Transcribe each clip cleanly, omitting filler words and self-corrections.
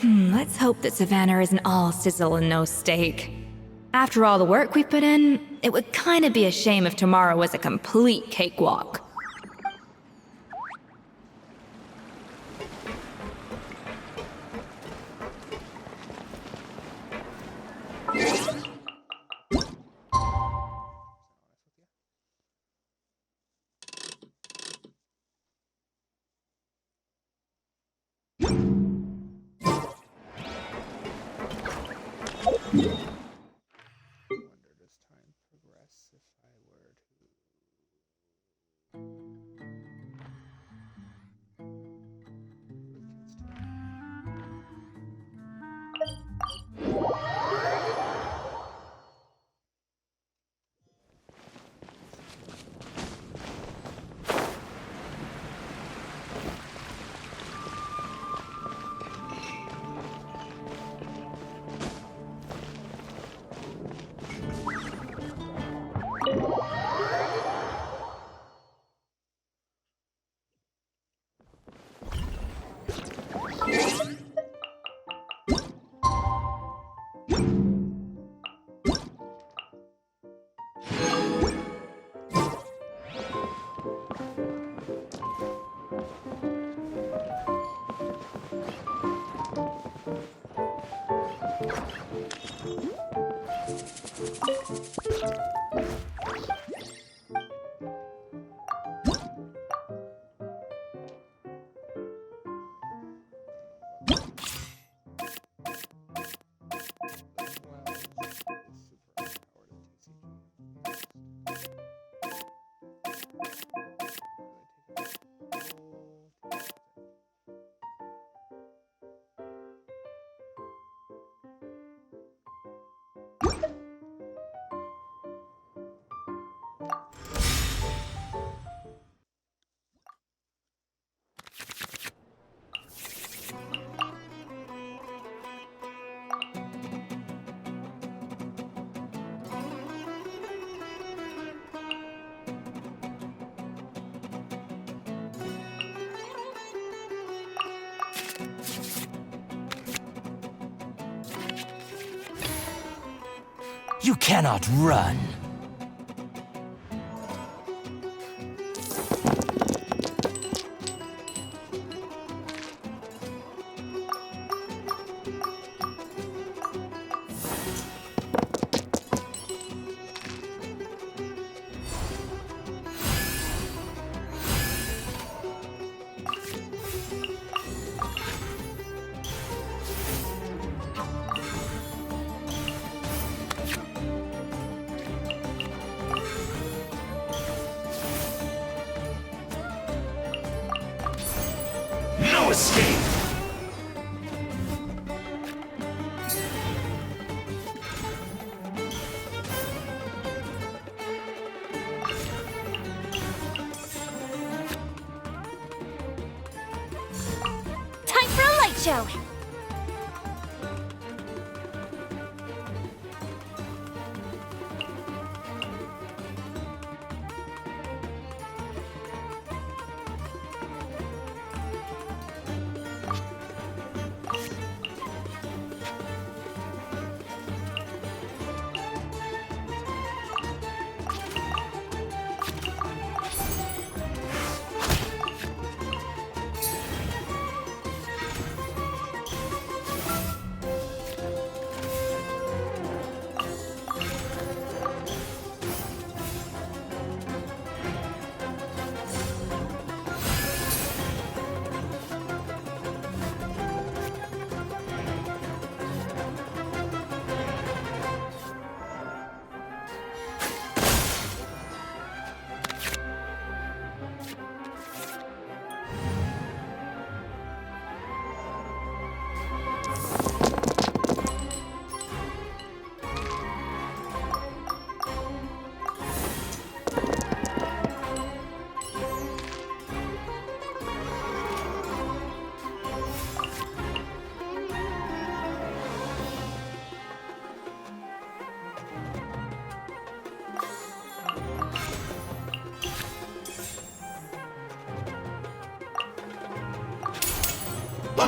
Let's hope that Savannah isn't all sizzle and no steak. After all the work we've put in, it would kind of be a shame if tomorrow was a complete cakewalk. You cannot run. escape! Time for a light show!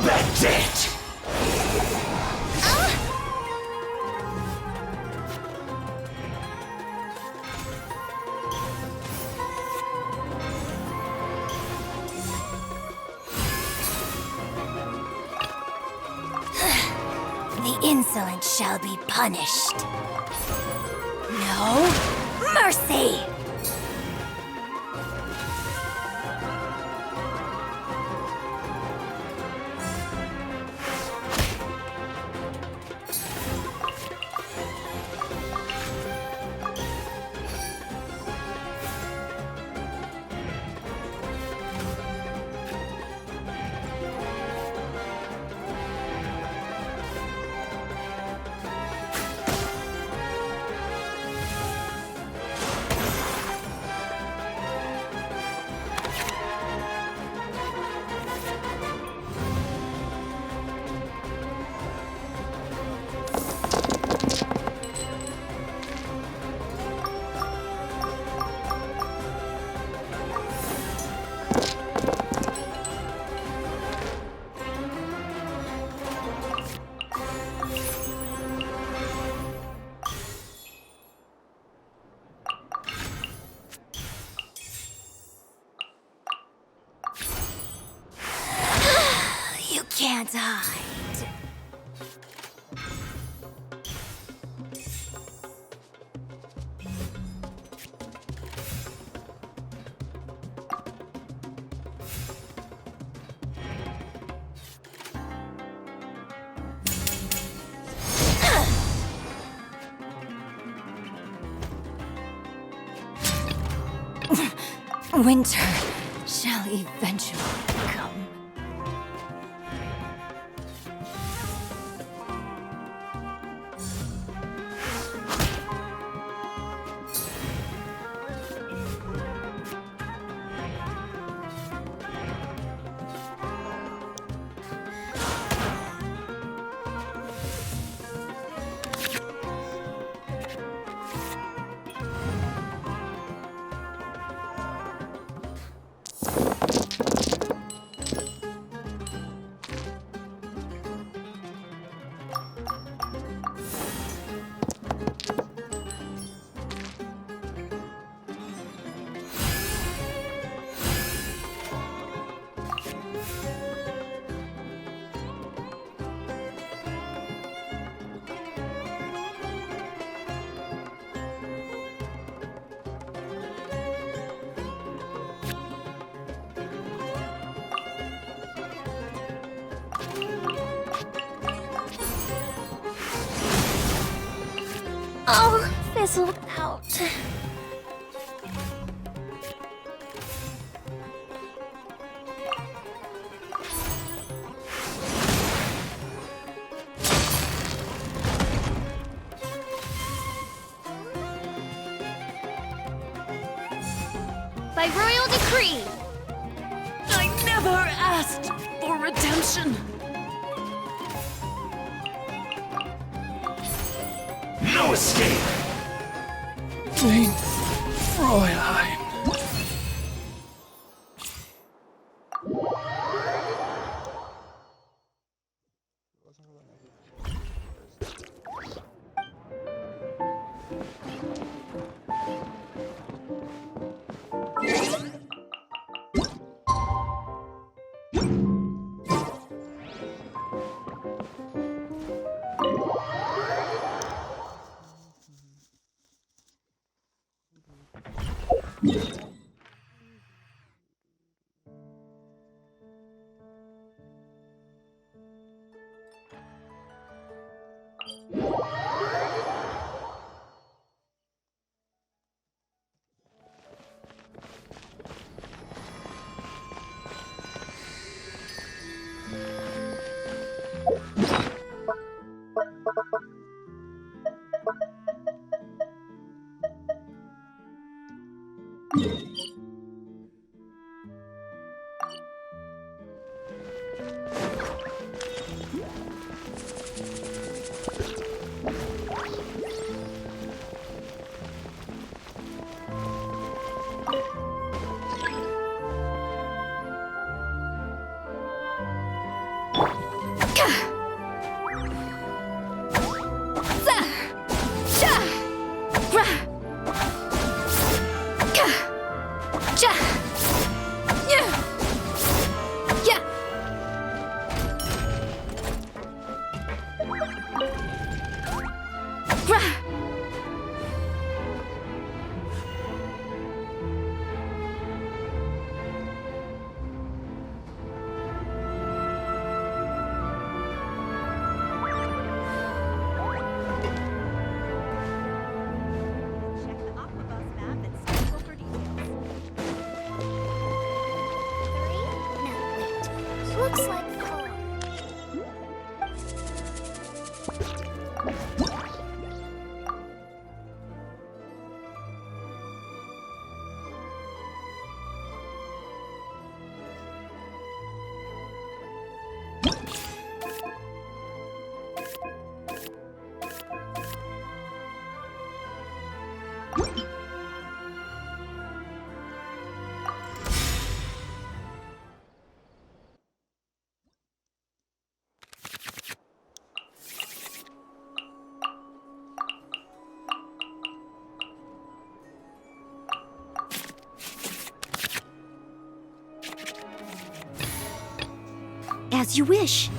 That's it! The insolent shall be punished. No mercy! Can't hide. Winter shall eventually come. Oh, fizzled out. by royal decree. I never asked for redemption. No escape! Mein Fräulein. Looks like 4. As you wish.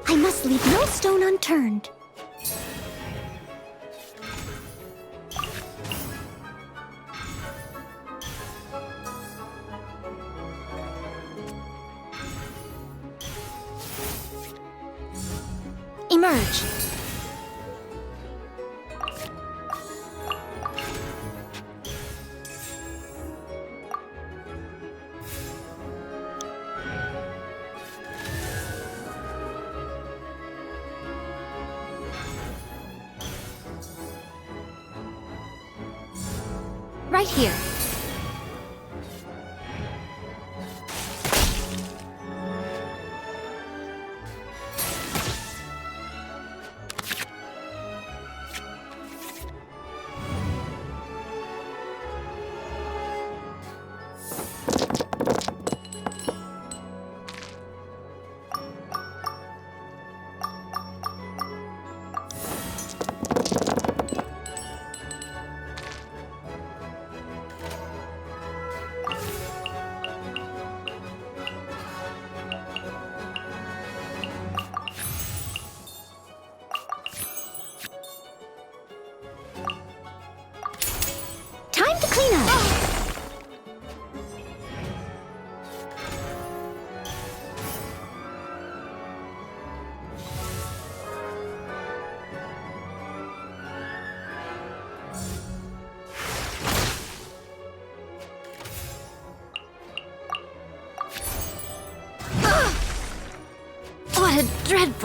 I must leave no stone unturned. Emerge. Right here.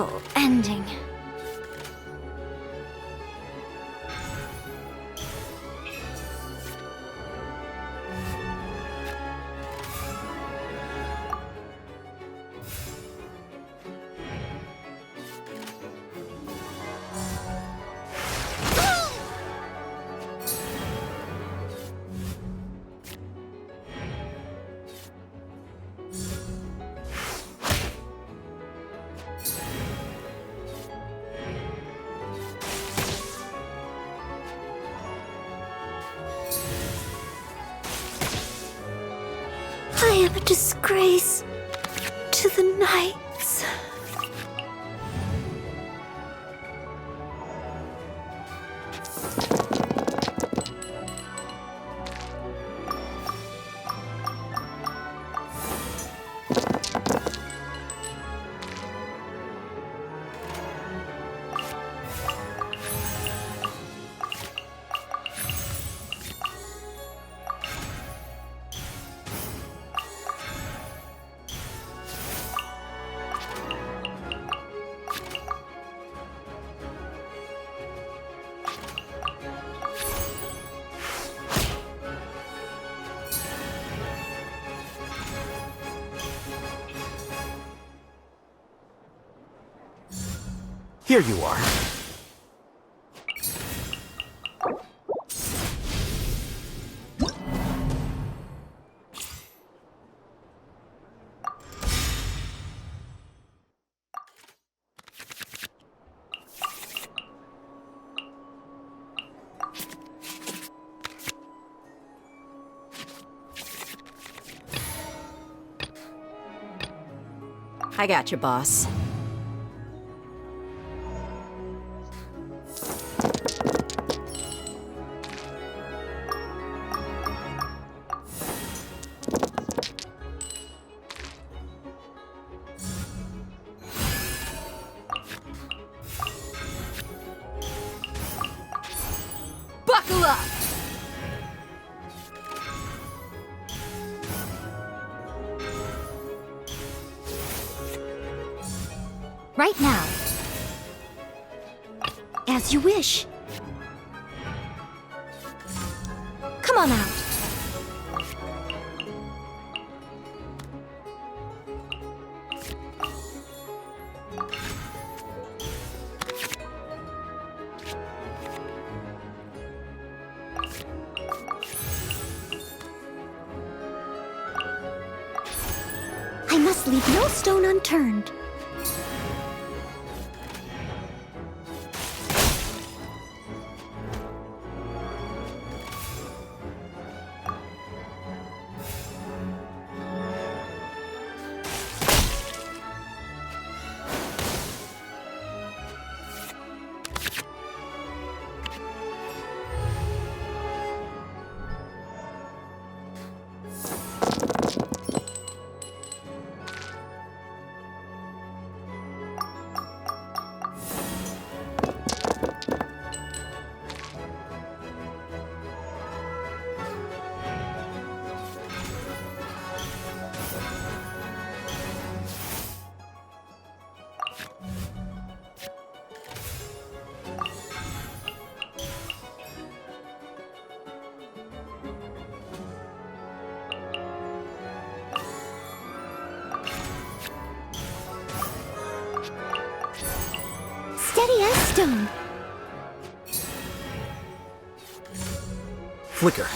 evil ending. I am a disgrace to the knights. Here you are. I got you, boss. Buckle up! Right now. As you wish. Come on out. I must leave no stone unturned. Steady as stone. Flicker.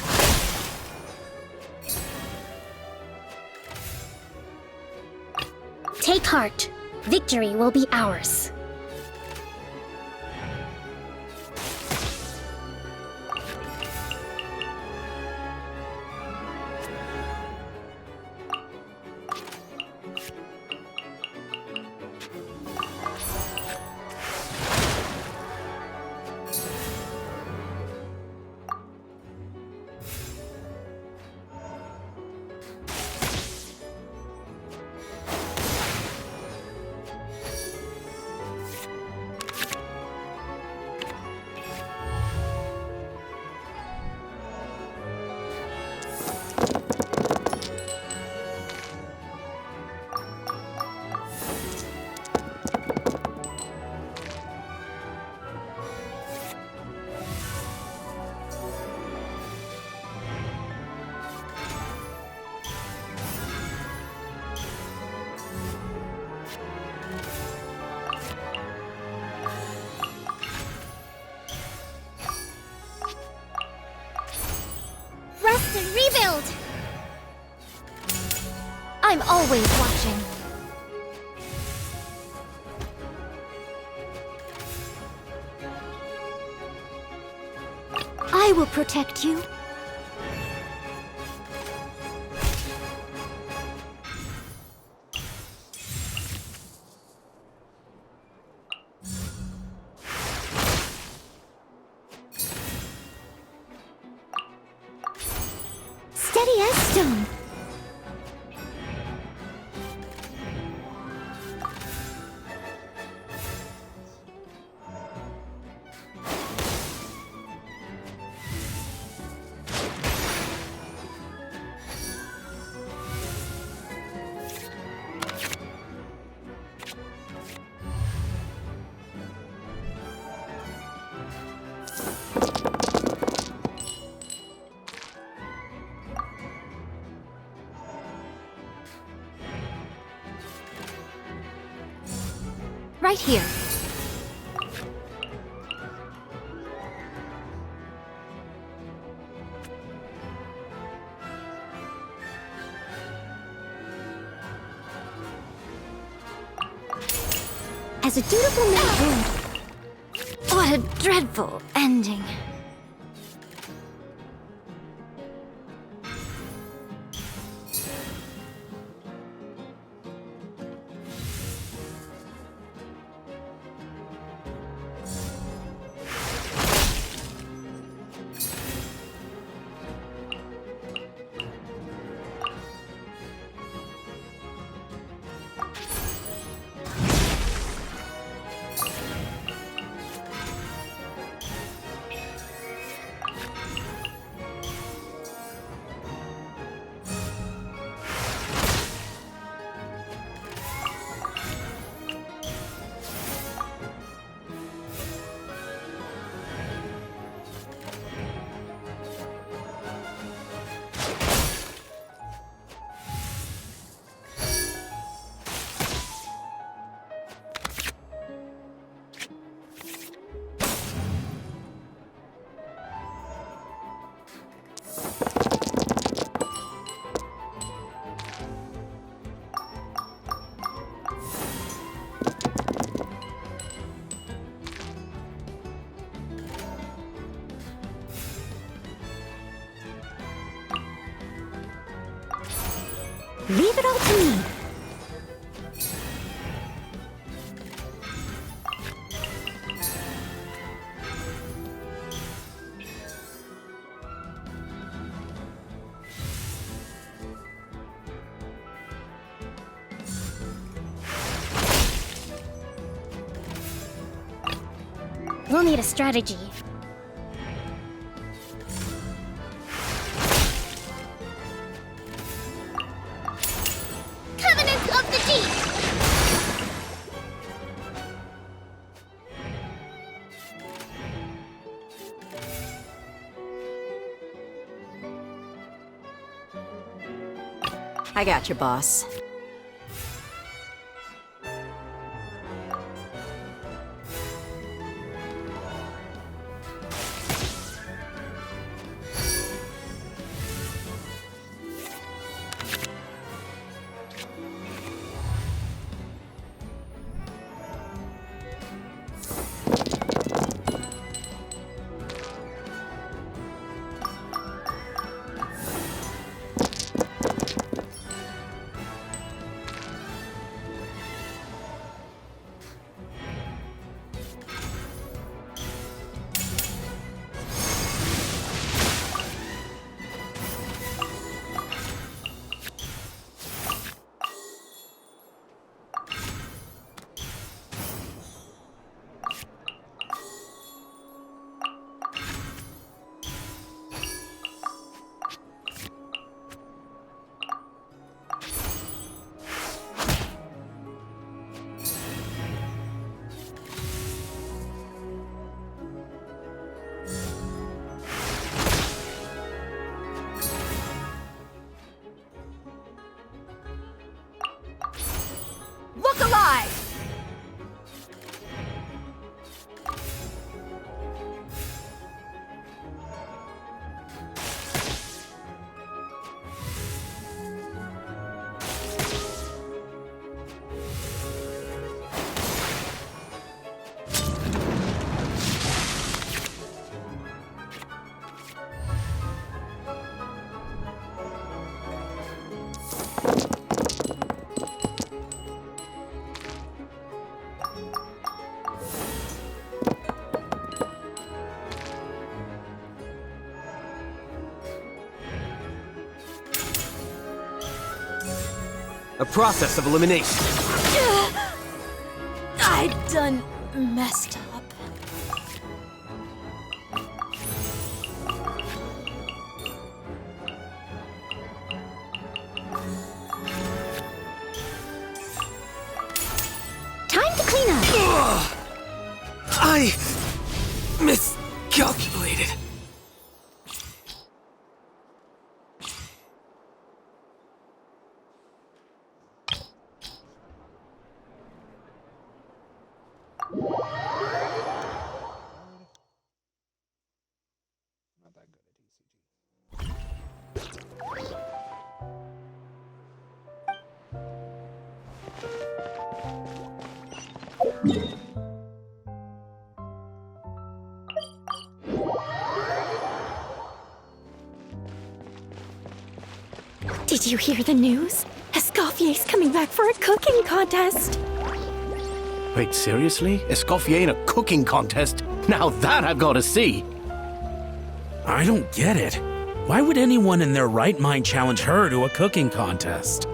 Take heart. Victory will be ours. always watching. I will protect you. Steady as stone. Right here. As a dutiful man would. What a dreadful ending. Leave it all to me. We'll need a strategy. I got you, boss. A process of elimination. I done messed up. Time to clean up. I miscalculated. Did you hear the news? Escoffier's coming back for a cooking contest. Wait, seriously? Escoffier in a cooking contest? Now that I've got to see. I don't get it. Why would anyone in their right mind challenge her to a cooking contest?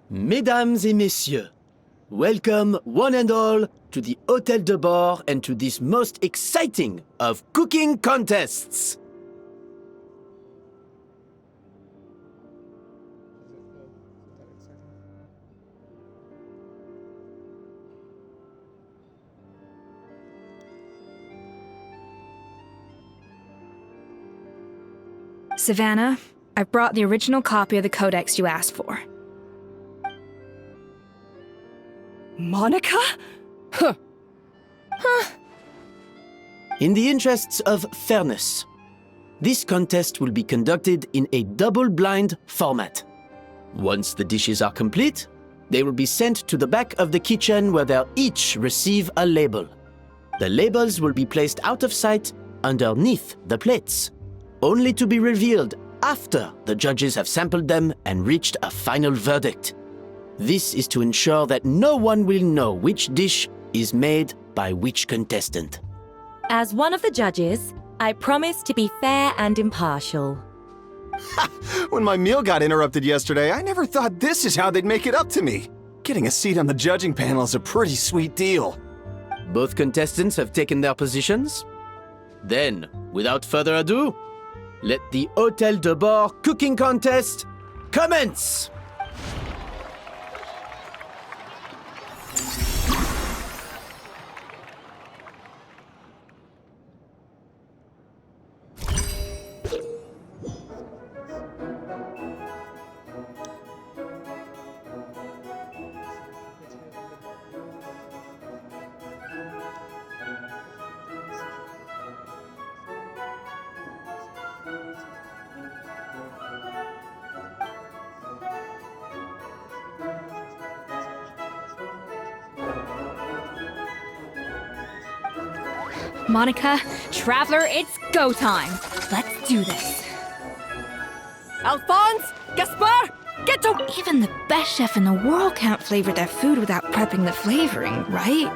Mesdames et messieurs, welcome one and all to the Hôtel de Bord and to this most exciting of cooking contests. Savannah, I brought the original copy of the codex you asked for. Monica? In the interests of fairness, this contest will be conducted in a double-blind format. Once the dishes are complete, they will be sent to the back of the kitchen where they'll each receive a label. The labels will be placed out of sight underneath the plates, only to be revealed after the judges have sampled them and reached a final verdict. This is to ensure that no one will know which dish is made by which contestant. As one of the judges, I promise to be fair and impartial. When my meal got interrupted yesterday, I never thought this is how they'd make it up to me. Getting a seat on the judging panel is a pretty sweet deal. Both contestants have taken their positions. Then, without further ado, let the Hôtel de Bord cooking contest commence! Monica, Traveler, it's go time. Let's do this. Alphonse? Gaspar? Get to... Even the best chef in the world can't flavor their food without prepping the flavoring, right?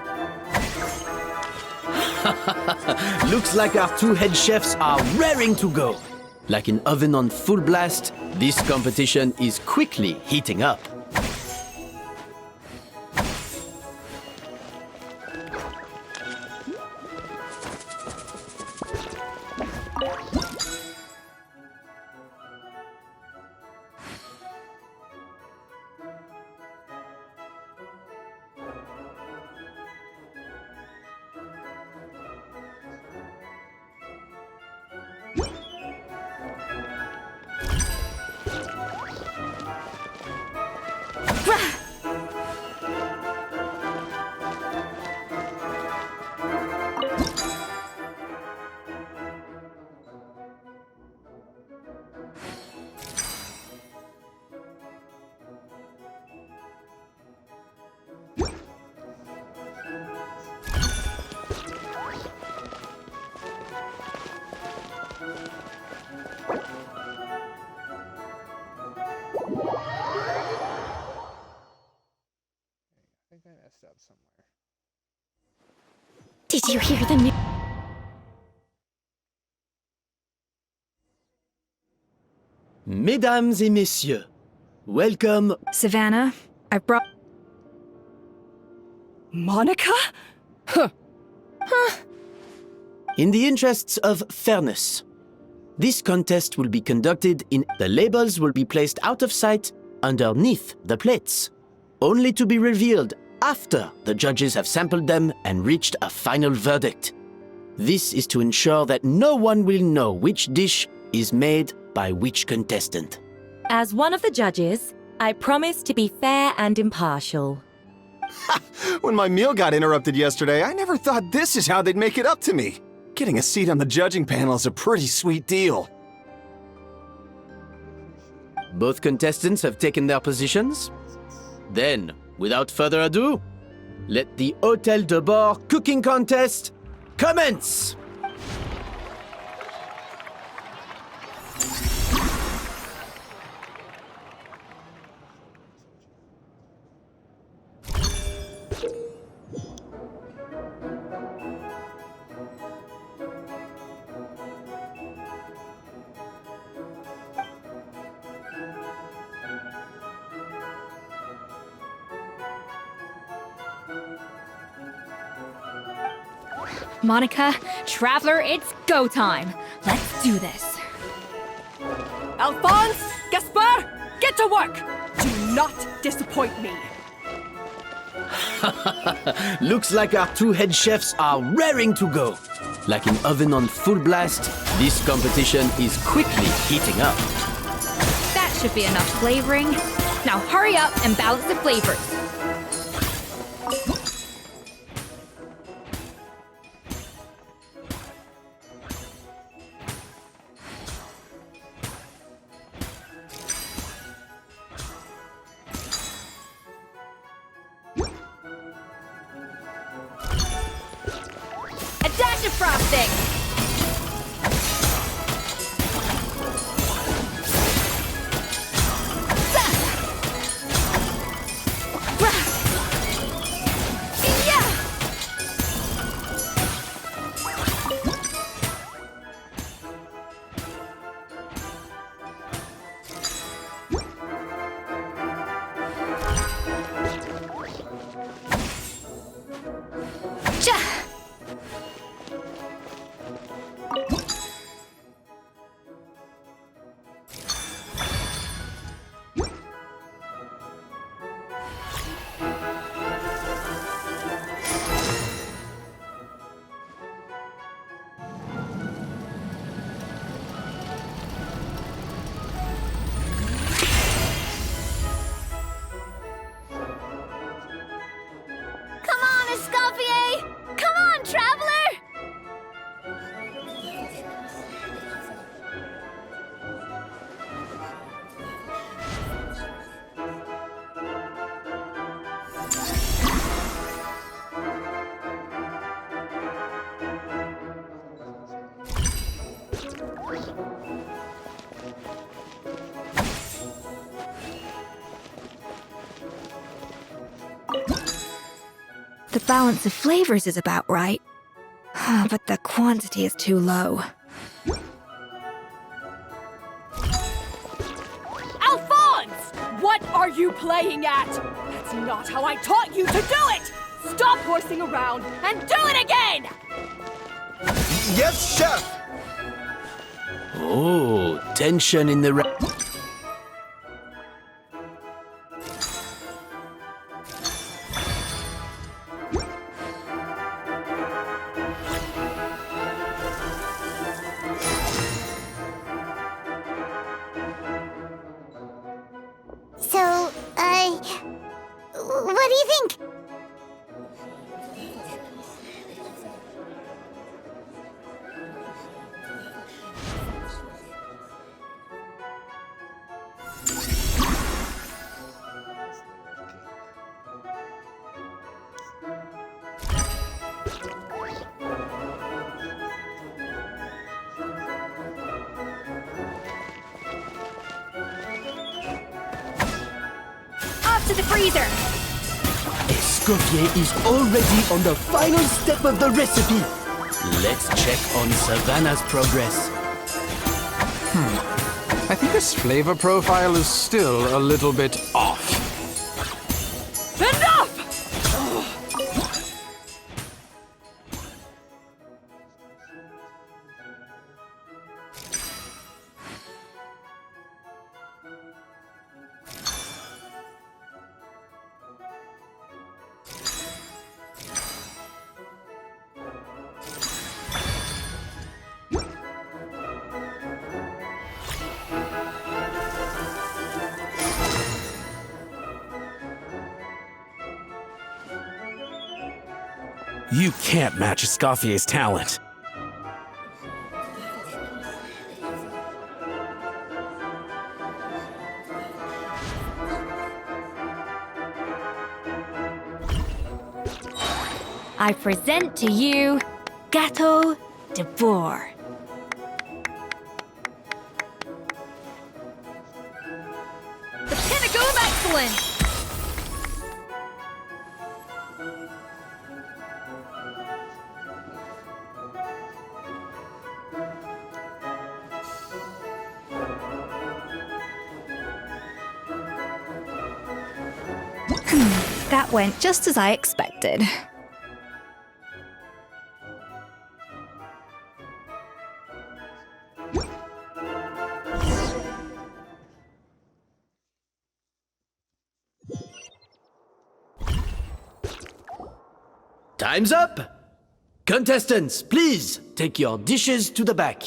Looks like our two head chefs are raring to go. Like an oven on full blast, this competition is quickly heating up. Did you hear the news? Mesdames et messieurs, welcome. Savannah, I brought. Monica? Huh. In the interests of fairness, this contest will be conducted in. The labels will be placed out of sight underneath the plates, only to be revealed after the judges have sampled them and reached a final verdict. This is to ensure that no one will know which dish is made by which contestant. As one of the judges, I promise to be fair and impartial. When my meal got interrupted yesterday, I never thought this is how they'd make it up to me. Getting a seat on the judging panel is a pretty sweet deal. Both contestants have taken their positions. Then, without further ado, let the Hôtel de Bord cooking contest commence! Monica, Traveler, it's go time. Let's do this. Alphonse! Gaspar! Get to work! Do not disappoint me. Looks like our two head chefs are raring to go. Like an oven on full blast, this competition is quickly heating up. That should be enough flavoring. Now hurry up and balance the flavors. A dash of frosting! Come on, Escoffier! Come on, Traveler! The balance of flavors is about right. But the quantity is too low. Alphonse! What are you playing at? That's not how I taught you to do it! Stop horsing around and do it again! Yes, chef! Oh, tension in the So, what do you think? Off to the freezer! Escoffier is already on the final step of the recipe. Let's check on Savannah's progress. I think his flavor profile is still a little bit off. Enough! You can't match Escoffier's talent. I present to you Gâteau de Bourg. The pinnacle of excellence! That went just as I expected. Time's up! Contestants, please take your dishes to the back.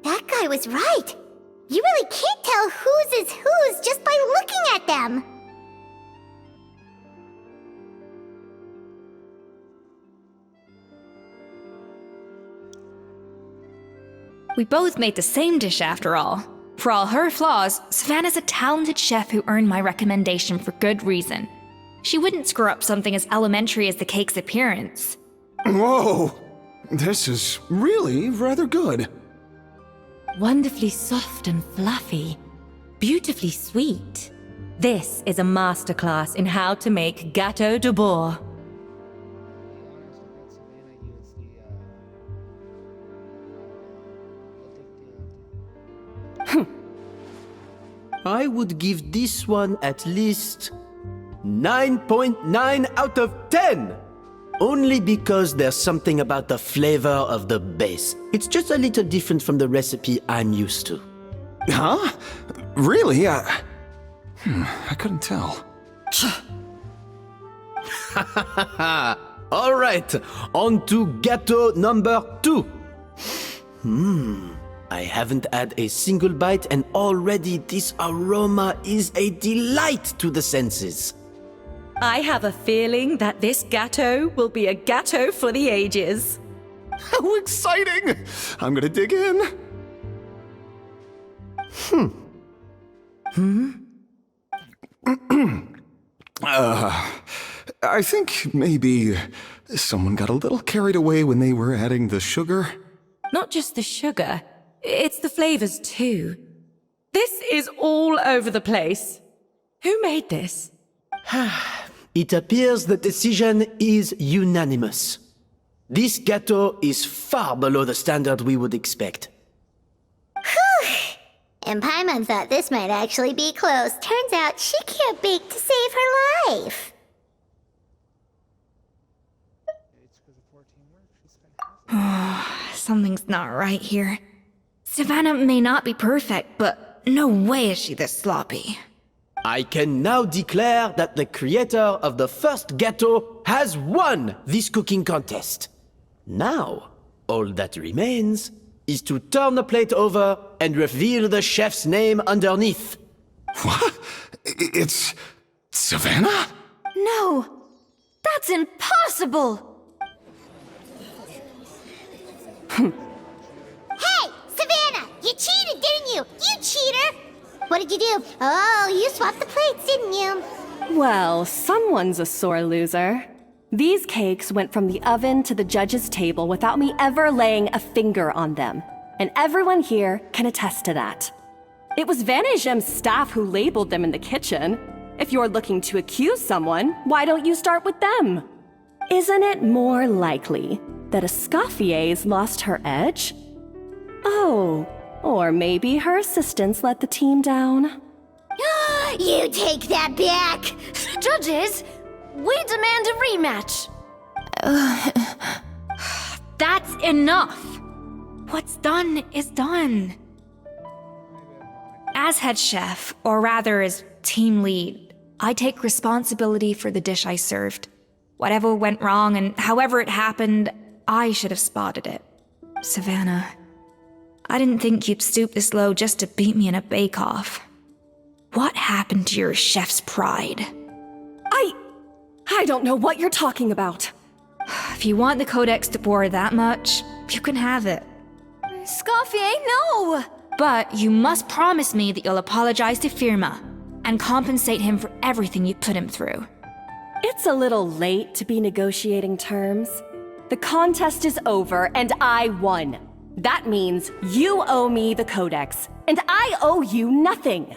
That guy was right. You really can't tell whose is whose just by looking at them. We both made the same dish after all. For all her flaws, Savannah's a talented chef who earned my recommendation for good reason. She wouldn't screw up something as elementary as the cake's appearance. Whoa! This is really rather good. Wonderfully soft and fluffy. Beautifully sweet. This is a masterclass in how to make Gâteau de Bourg. I would give this one at least 9.9 out of 10! Only because there's something about the flavor of the base. It's just a little different from the recipe I'm used to. Huh? Really? I couldn't tell. All right, on to gâteau number 2. I haven't had a single bite and already this aroma is a delight to the senses. I have a feeling that this gâteau will be a gâteau for the ages. How exciting! I'm gonna dig in. I think maybe someone got a little carried away when they were adding the sugar. Not just the sugar, it's the flavors too. This is all over the place. Who made this? It appears the decision is unanimous. This gâteau is far below the standard we would expect. And Paimon thought this might actually be close. Turns out she can't bake to save her life. Something's not right here. Savannah may not be perfect, but no way is she this sloppy. I can now declare that the creator of the first gâteau has won this cooking contest. Now, all that remains is to turn the plate over and reveal the chef's name underneath. What? It's Savannah? No! That's impossible! Hey, Savannah! You cheated, didn't you? You cheater! What did you do? Oh, you swapped the plates, didn't you? Well, someone's a sore loser. These cakes went from the oven to the judge's table without me ever laying a finger on them, and everyone here can attest to that. It was Van Gem's staff who labeled them in the kitchen. If you're looking to accuse someone, why don't you start with them? Isn't it more likely that Escoffier's lost her edge? Oh, or maybe her assistants let the team down. You take that back! Judges, we demand a rematch. That's enough! What's done is done. As head chef, or rather as team lead, I take responsibility for the dish I served. Whatever went wrong and however it happened, I should have spotted it. Savannah, I didn't think you'd stoop this low just to beat me in a bake-off. What happened to your chef's pride? I don't know what you're talking about. If you want the Codex de Boer that much, you can have it. Escoffier, no! But you must promise me that you'll apologize to Firma and compensate him for everything you put him through. It's a little late to be negotiating terms. The contest is over and I won. That means you owe me the Codex, and I owe you nothing.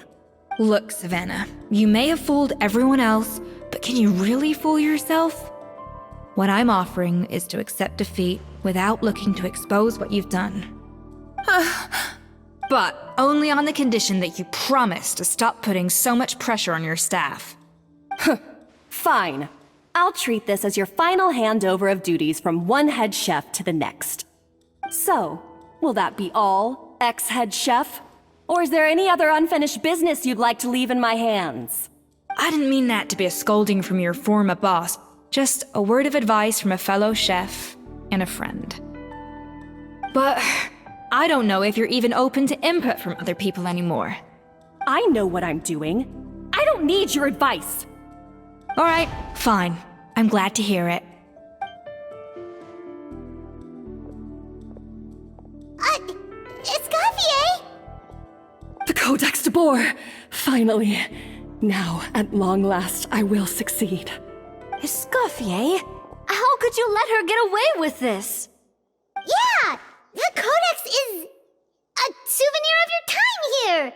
Look, Savannah, you may have fooled everyone else, but can you really fool yourself? What I'm offering is to accept defeat without looking to expose what you've done. But only on the condition that you promise to stop putting so much pressure on your staff. Fine. I'll treat this as your final handover of duties from one head chef to the next. So, will that be all, ex-head chef? Or is there any other unfinished business you'd like to leave in my hands? I didn't mean that to be a scolding from your former boss, just a word of advice from a fellow chef and a friend. But I don't know if you're even open to input from other people anymore. I know what I'm doing. I don't need your advice. All right, fine. I'm glad to hear it. Escoffier! The Codex de Boer! Finally. Now, at long last, I will succeed. Escoffier? How could you let her get away with this? Yeah! The Codex is a souvenir of your time here!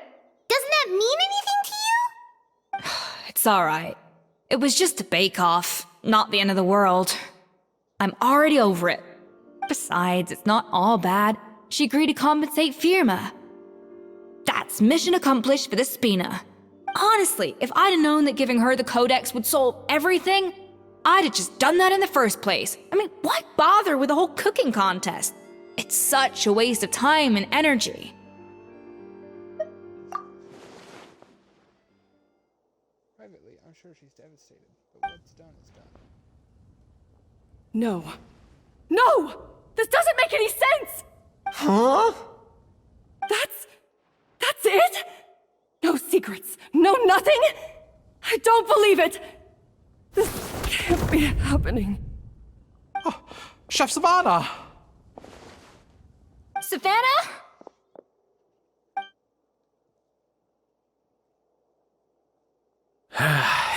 Doesn't that mean anything to you? It's all right. It was just a bake-off, not the end of the world. I'm already over it. Besides, it's not all bad. She agreed to compensate Firma. That's mission accomplished for the Spina. Honestly, if I'd have known that giving her the Codex would solve everything, I'd have just done that in the first place. I mean, why bother with the whole cooking contest? It's such a waste of time and energy. Privately, I'm sure she's devastated, but what's done is done. No. No! This doesn't make any sense! Huh? That's it? No secrets, no nothing? I don't believe it! This can't be happening. Oh, Chef Savannah! Savannah?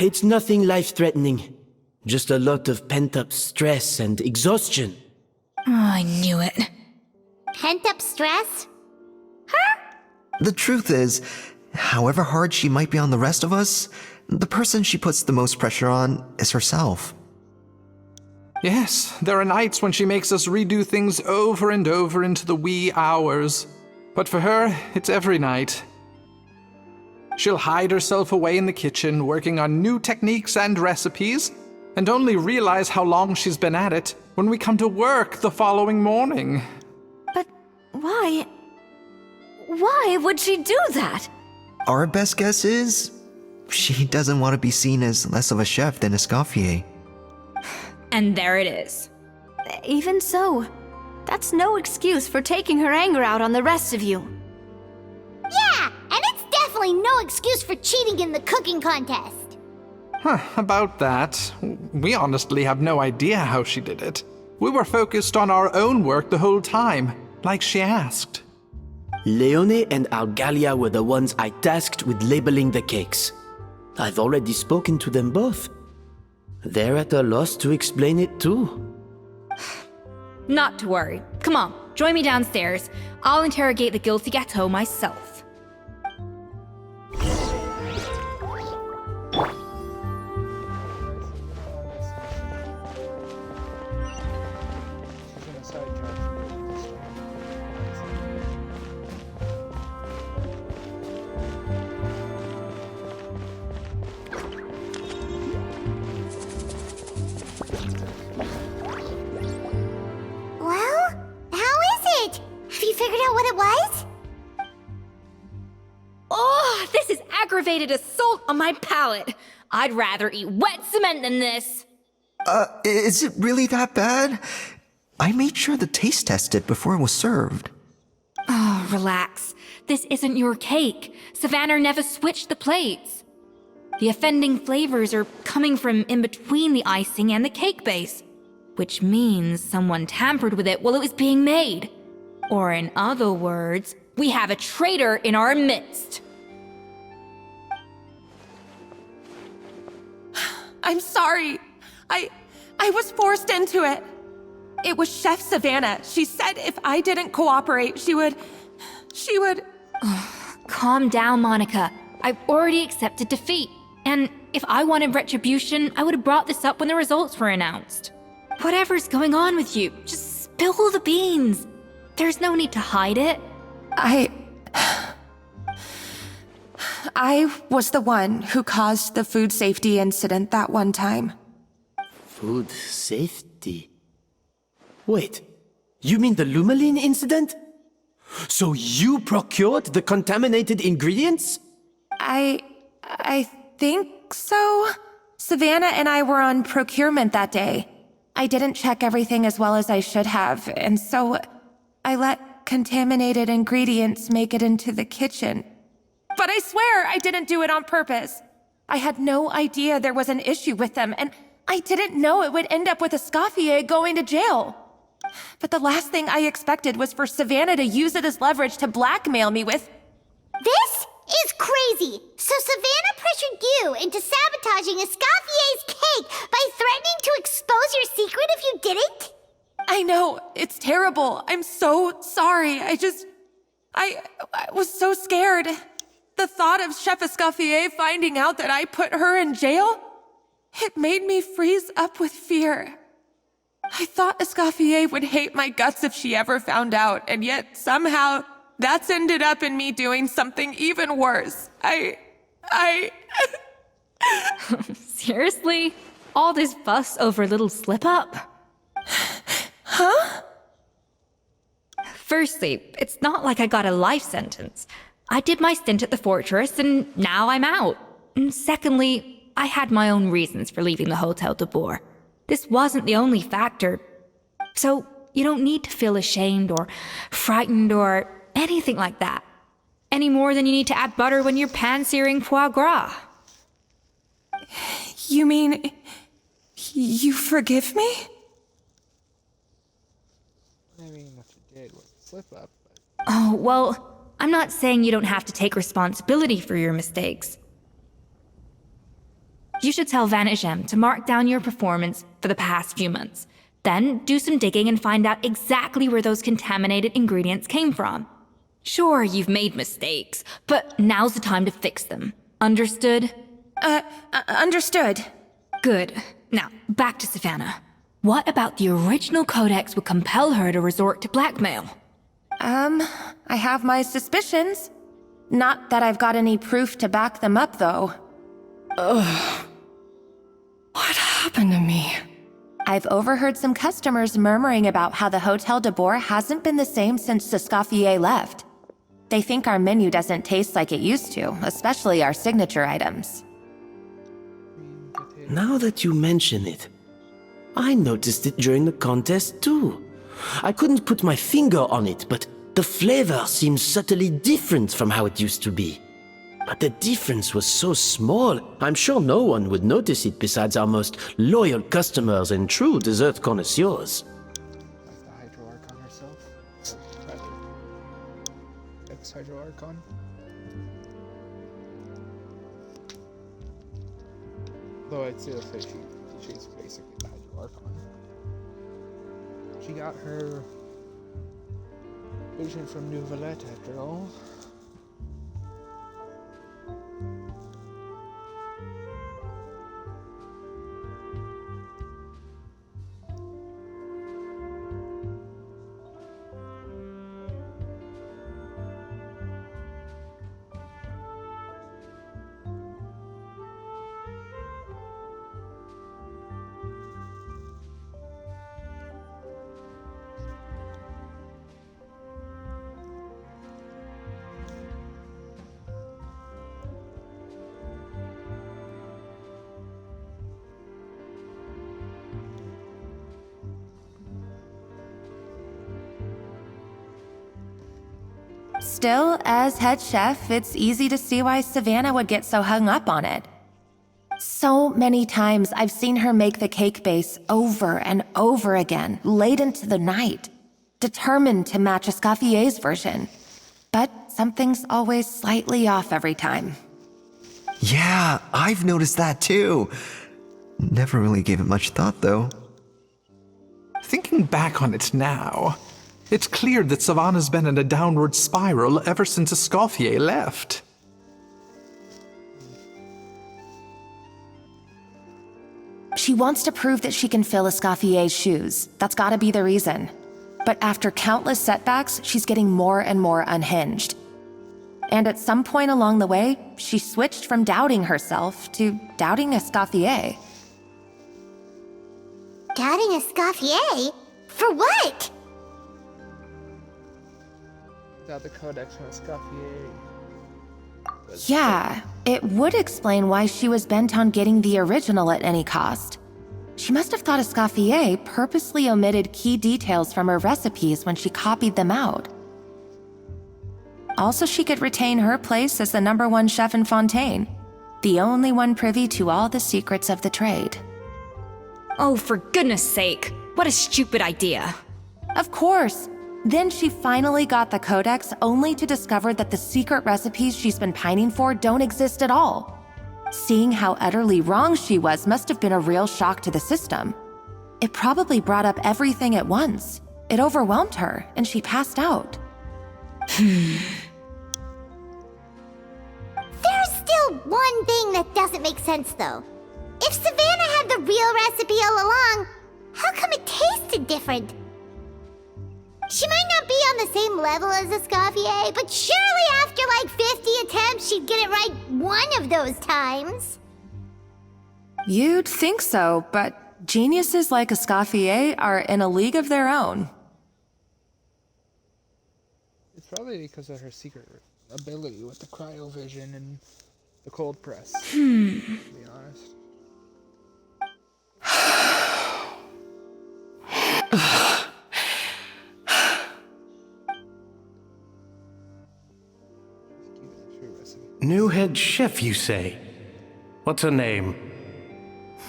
It's nothing life-threatening. Just a lot of pent-up stress and exhaustion. Oh, I knew it. Pent-up stress? The truth is, however hard she might be on the rest of us, the person she puts the most pressure on is herself. Yes, there are nights when she makes us redo things over and over into the wee hours. But for her, it's every night. She'll hide herself away in the kitchen, working on new techniques and recipes, and only realize how long she's been at it when we come to work the following morning. But why? Why would she do that? Our best guess is, she doesn't want to be seen as less of a chef than Escoffier. And there it is. Even so, that's no excuse for taking her anger out on the rest of you. Yeah, and it's definitely no excuse for cheating in the cooking contest. About that, we honestly have no idea how she did it. We were focused on our own work the whole time, like she asked. Leone and Algalia were the ones I tasked with labeling the cakes. I've already spoken to them both. they're at a loss to explain it too. Not to worry. Come on, join me downstairs. I'll interrogate the guilty Gateau myself. Well, how is it? Have you figured out what it was? Oh, this is aggravated assault on my palate. I'd rather eat wet cement than this. Is it really that bad? I made sure to taste test it before it was served. Oh, relax. This isn't your cake. Savannah never switched the plates. The offending flavors are coming from in between the icing and the cake base, which means someone tampered with it while it was being made. Or in other words, we have a traitor in our midst. I'm sorry. I was forced into it. It was Chef Savannah. She said if I didn't cooperate, she would... Calm down, Monica. I've already accepted defeat. And if I wanted retribution, I would have brought this up when the results were announced. Whatever's going on with you, just spill the beans. There's no need to hide it. I was the one who caused the food safety incident that one time. Food safety? Wait, you mean the Lumaline incident? So you procured the contaminated ingredients? I think so. Savannah and I were on procurement that day. I didn't check everything as well as I should have, and so I let contaminated ingredients make it into the kitchen. But I swear I didn't do it on purpose. I had no idea there was an issue with them, and I didn't know it would end up with Escoffier going to jail. But the last thing I expected was for Savannah to use it as leverage to blackmail me with... This is crazy! So Savannah pressured you into sabotaging Escoffier's cake by threatening to expose your secret if you didn't? I know, it's terrible. I'm so sorry. I was so scared. The thought of Chef Escoffier finding out that I put her in jail, it made me freeze up with fear. I thought Escoffier would hate my guts if she ever found out, and yet somehow that's ended up in me doing something even worse. Seriously? All this fuss over a little slip-up? Huh? Firstly, it's not like I got a life sentence. I did my stint at the fortress, and now I'm out. And secondly, I had my own reasons for leaving the Hotel de Boer. This wasn't the only factor. So, you don't need to feel ashamed or frightened or anything like that. Any more than you need to add butter when you're pan-searing foie gras. You mean... you forgive me? I mean, what you did was a slip-up, but... Oh, well, I'm not saying you don't have to take responsibility for your mistakes. You should tell Vanagem to mark down your performance for the past few months. Then do some digging and find out exactly where those contaminated ingredients came from. Sure, you've made mistakes, but now's the time to fix them. Understood? Understood. Good. Now, back to Savannah. What about the original codex would compel her to resort to blackmail? I have my suspicions. Not that I've got any proof to back them up, though. Ugh. What happened to me? I've overheard some customers murmuring about how the Hotel de Boer hasn't been the same since Escoffier left. They think our menu doesn't taste like it used to, especially our signature items. Now that you mention it, I noticed it during the contest too. I couldn't put my finger on it, but the flavor seems subtly different from how it used to be. But the difference was so small, I'm sure no one would notice it besides our most loyal customers and true dessert connoisseurs. Like the Hydro Archon herself? Or rather, ex-Hydro Archon? Though I'd still say she's on. She got her vision from Nouvellette after all. Still, as head chef, it's easy to see why Savannah would get so hung up on it. So many times I've seen her make the cake base over and over again, late into the night, determined to match Escoffier's version. But something's always slightly off every time. Yeah, I've noticed that too. Never really gave it much thought, though. Thinking back on it now, it's clear that Savannah's been in a downward spiral ever since Escoffier left. She wants to prove that she can fill Escoffier's shoes. That's gotta be the reason. But after countless setbacks, she's getting more and more unhinged. And at some point along the way, she switched from doubting herself to doubting Escoffier. Doubting Escoffier? For what? Got the Codex on Escoffier. Yeah, it would explain why she was bent on getting the original at any cost. She must have thought Escoffier purposely omitted key details from her recipes when she copied them out. Also, she could retain her place as the #1 chef in Fontaine, the only one privy to all the secrets of the trade. Oh, for goodness sake, what a stupid idea. Of course. Then she finally got the Codex only to discover that the secret recipes she's been pining for don't exist at all. Seeing how utterly wrong she was must have been a real shock to the system. It probably brought up everything at once. It overwhelmed her, and she passed out. There's still one thing that doesn't make sense, though. If Savannah had the real recipe all along, how come it tasted different? She might not be on the same level as Escoffier, but surely after like 50 attempts, she'd get it right one of those times. You'd think so, but geniuses like Escoffier are in a league of their own. It's probably because of her secret ability with the cryovision and the cold press. To be honest. New head chef, you say? What's her name?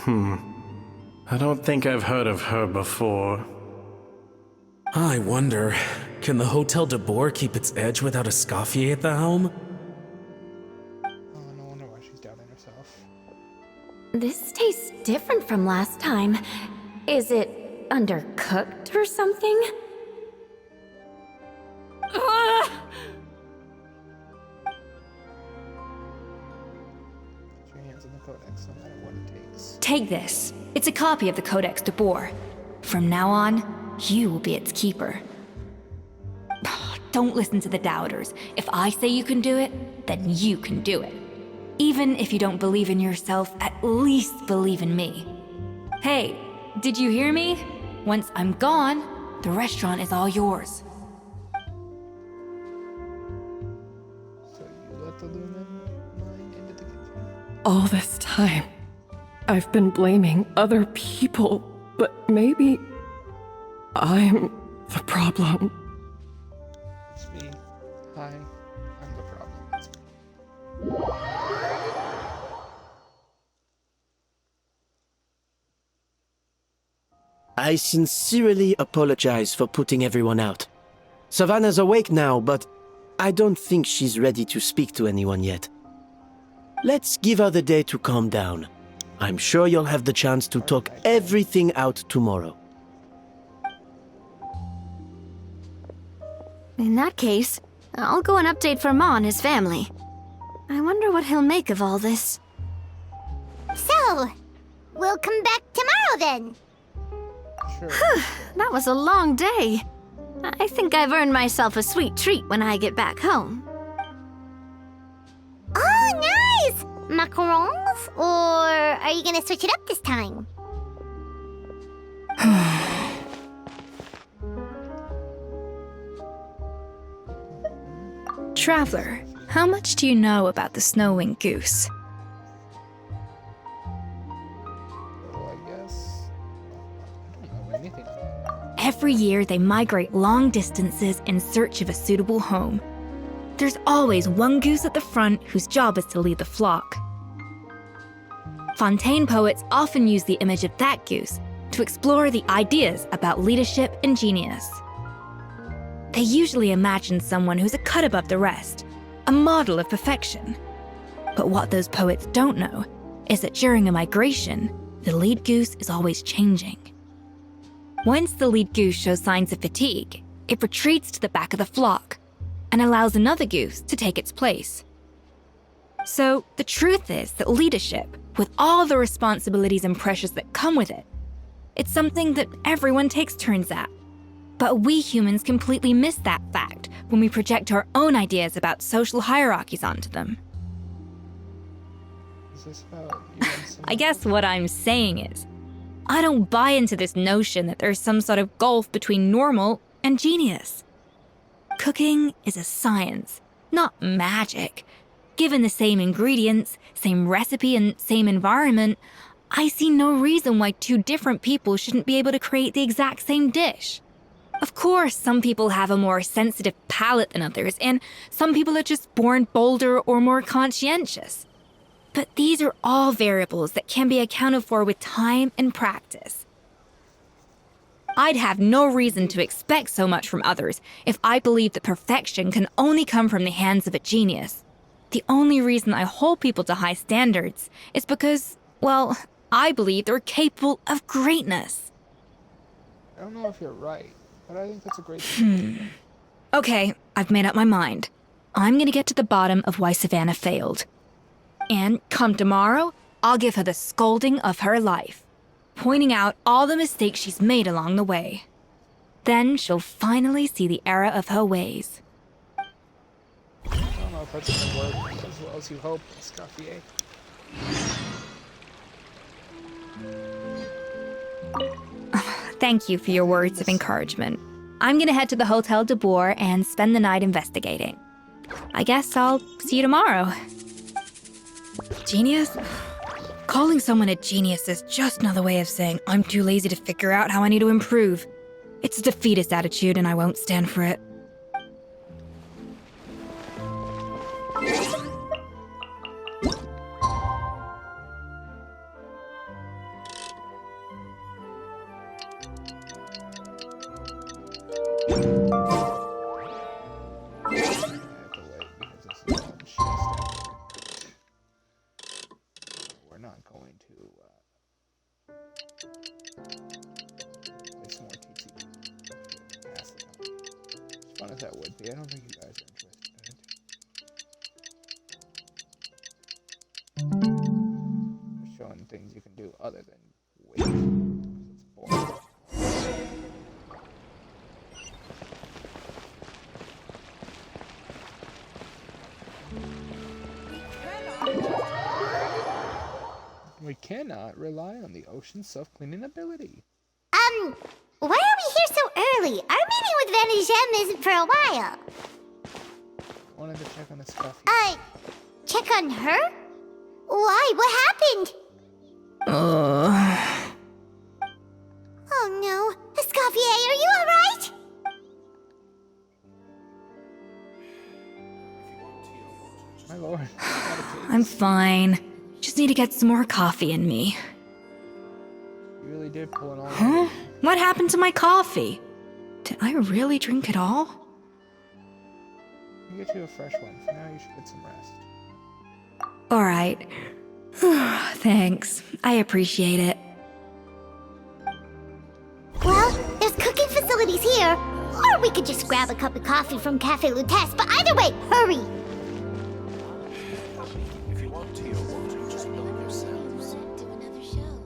I don't think I've heard of her before. I wonder, can the Hotel de Boer keep its edge without Escoffier at the helm? Oh, no wonder why she's doubting herself. This tastes different from last time. Is it undercooked or something? Ugh! Your hands on the Codex, no matter what it takes. Take this. It's a copy of the Codex de Boer. From now on, you will be its keeper. Don't listen to the doubters. If I say you can do it, then you can do it. Even if you don't believe in yourself, at least believe in me. Hey, did you hear me? Once I'm gone, the restaurant is all yours. So you let the Lumen mine into the kitchen? All this time, I've been blaming other people, but maybe I'm the problem. It's me. Hi, I'm the problem. It's me. I sincerely apologize for putting everyone out. Savannah's awake now, but I don't think she's ready to speak to anyone yet. Let's give her the day to calm down. I'm sure you'll have the chance to talk everything out tomorrow. In that case, I'll go and update Verma and his family. I wonder what he'll make of all this. So, we'll come back tomorrow then. That was a long day. I think I've earned myself a sweet treat when I get back home. Oh, nice! Macarons? Or are you gonna switch it up this time? Traveler, how much do you know about the snow-winged goose? Every year, they migrate long distances in search of a suitable home. There's always one goose at the front whose job is to lead the flock. Fontaine poets often use the image of that goose to explore the ideas about leadership and genius. They usually imagine someone who's a cut above the rest, a model of perfection. But what those poets don't know is that during a migration, the lead goose is always changing. Once the lead goose shows signs of fatigue, it retreats to the back of the flock and allows another goose to take its place. So the truth is that leadership, with all the responsibilities and pressures that come with it, it's something that everyone takes turns at. But we humans completely miss that fact when we project our own ideas about social hierarchies onto them. I guess what I'm saying is, I don't buy into this notion that there's some sort of gulf between normal and genius. Cooking is a science, not magic. Given the same ingredients, same recipe, and same environment, I see no reason why two different people shouldn't be able to create the exact same dish. Of course, some people have a more sensitive palate than others, and some people are just born bolder or more conscientious. But these are all variables that can be accounted for with time and practice. I'd have no reason to expect so much from others if I believed that perfection can only come from the hands of a genius. The only reason I hold people to high standards is because, well, I believe they're capable of greatness. I don't know if you're right, but I think that's a great thing. Okay, I've made up my mind. I'm gonna get to the bottom of why Savannah failed. And come tomorrow, I'll give her the scolding of her life, pointing out all the mistakes she's made along the way. Then she'll finally see the error of her ways. I don't know if that's gonna work as well as you hope, Escoffier. Thank you for your words of encouragement. I'm gonna head to the Hotel de Boer and spend the night investigating. I guess I'll see you tomorrow. Genius? Calling someone a genius is just another way of saying I'm too lazy to figure out how I need to improve. It's a defeatist attitude and I won't stand for it. We're not going to play some more TTP. Pass the time. As fun as that would be, I don't think you guys are interested in it. Showing things you can do other than wait. It's boring. We cannot rely on the ocean's self-cleaning ability. Why are we here so early? Our meeting with Vanigem isn't for a while. Wanted to check on Escoffier. Check on her? Why? What happened? Oh no. Escoffier, are you alright? My lord. I'm fine. Just need to get some more coffee in me. You really did pull it all. Huh? What happened to my coffee? Did I really drink it all? I'll get you a fresh one. For now, you should get some rest. Alright. Thanks. I appreciate it. Well, there's cooking facilities here. Or we could just grab a cup of coffee from Cafe Lutece, but either way, hurry! If you want tea or water, just help yourselves. To another show.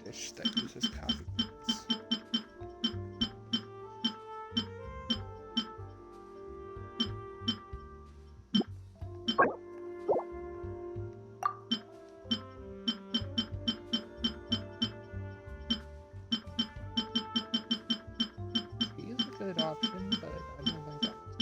Dish that uses coffee beans. Tea is a good option, but I don't think that was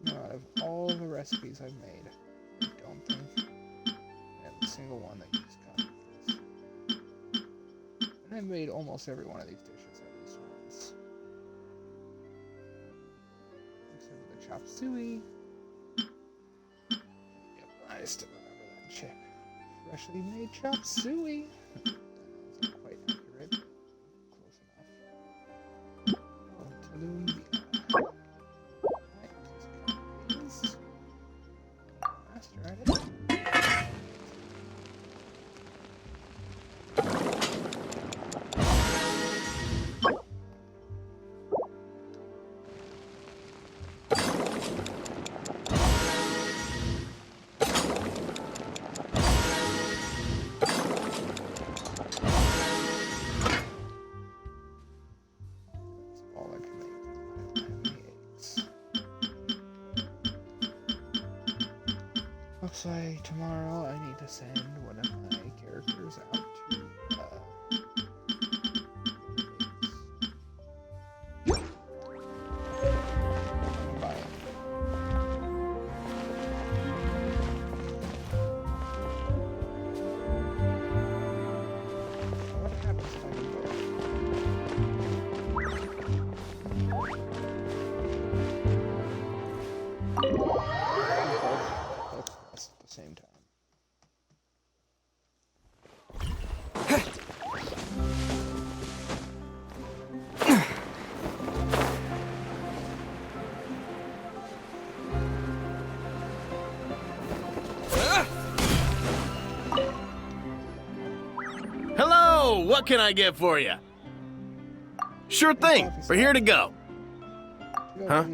out of all the recipes I've made, I don't think I have a single one that uses coffee beans. And I've made almost every one of these dishes at least once. Except for the chop suey. Yep, I still remember that chip. Freshly made chop suey. That wasn't quite accurate, but close enough. Oh, Tulum. Master at it. That's all I can make. I don't have any eggs. Looks like tomorrow I need to send one of my characters out to buy it. What happens if I do both at the same time? Hello, what can I get for you? Sure thing, we're here to go. Huh?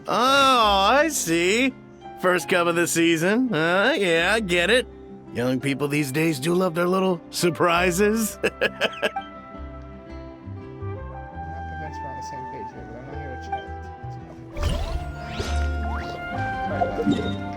Oh, I see. First cup of the season. Yeah, I get it. Young people these days do love their little surprises. I'm not convinced we're on the same page here, but I'm not here to chat. Sorry about that.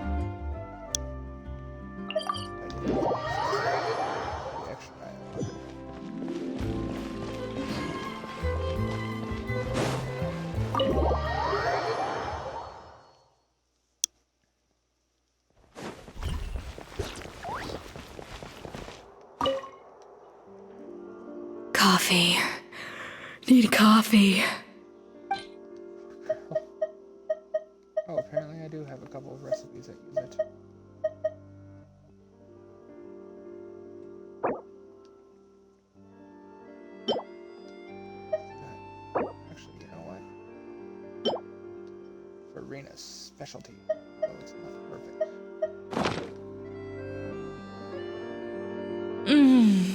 Coffee. Need coffee. Oh, apparently I do have a couple of recipes that use it. Actually, you know what? Farina's specialty. Oh, it's not perfect.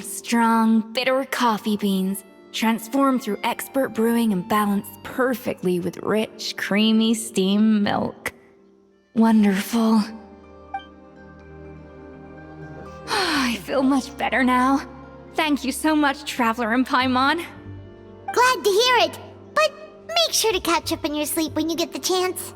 Strong, bitter coffee beans, transformed through expert brewing and balanced perfectly with rich, creamy steam milk. Wonderful. I feel much better now. Thank you so much, Traveler and Paimon. Glad to hear it, but make sure to catch up in your sleep when you get the chance.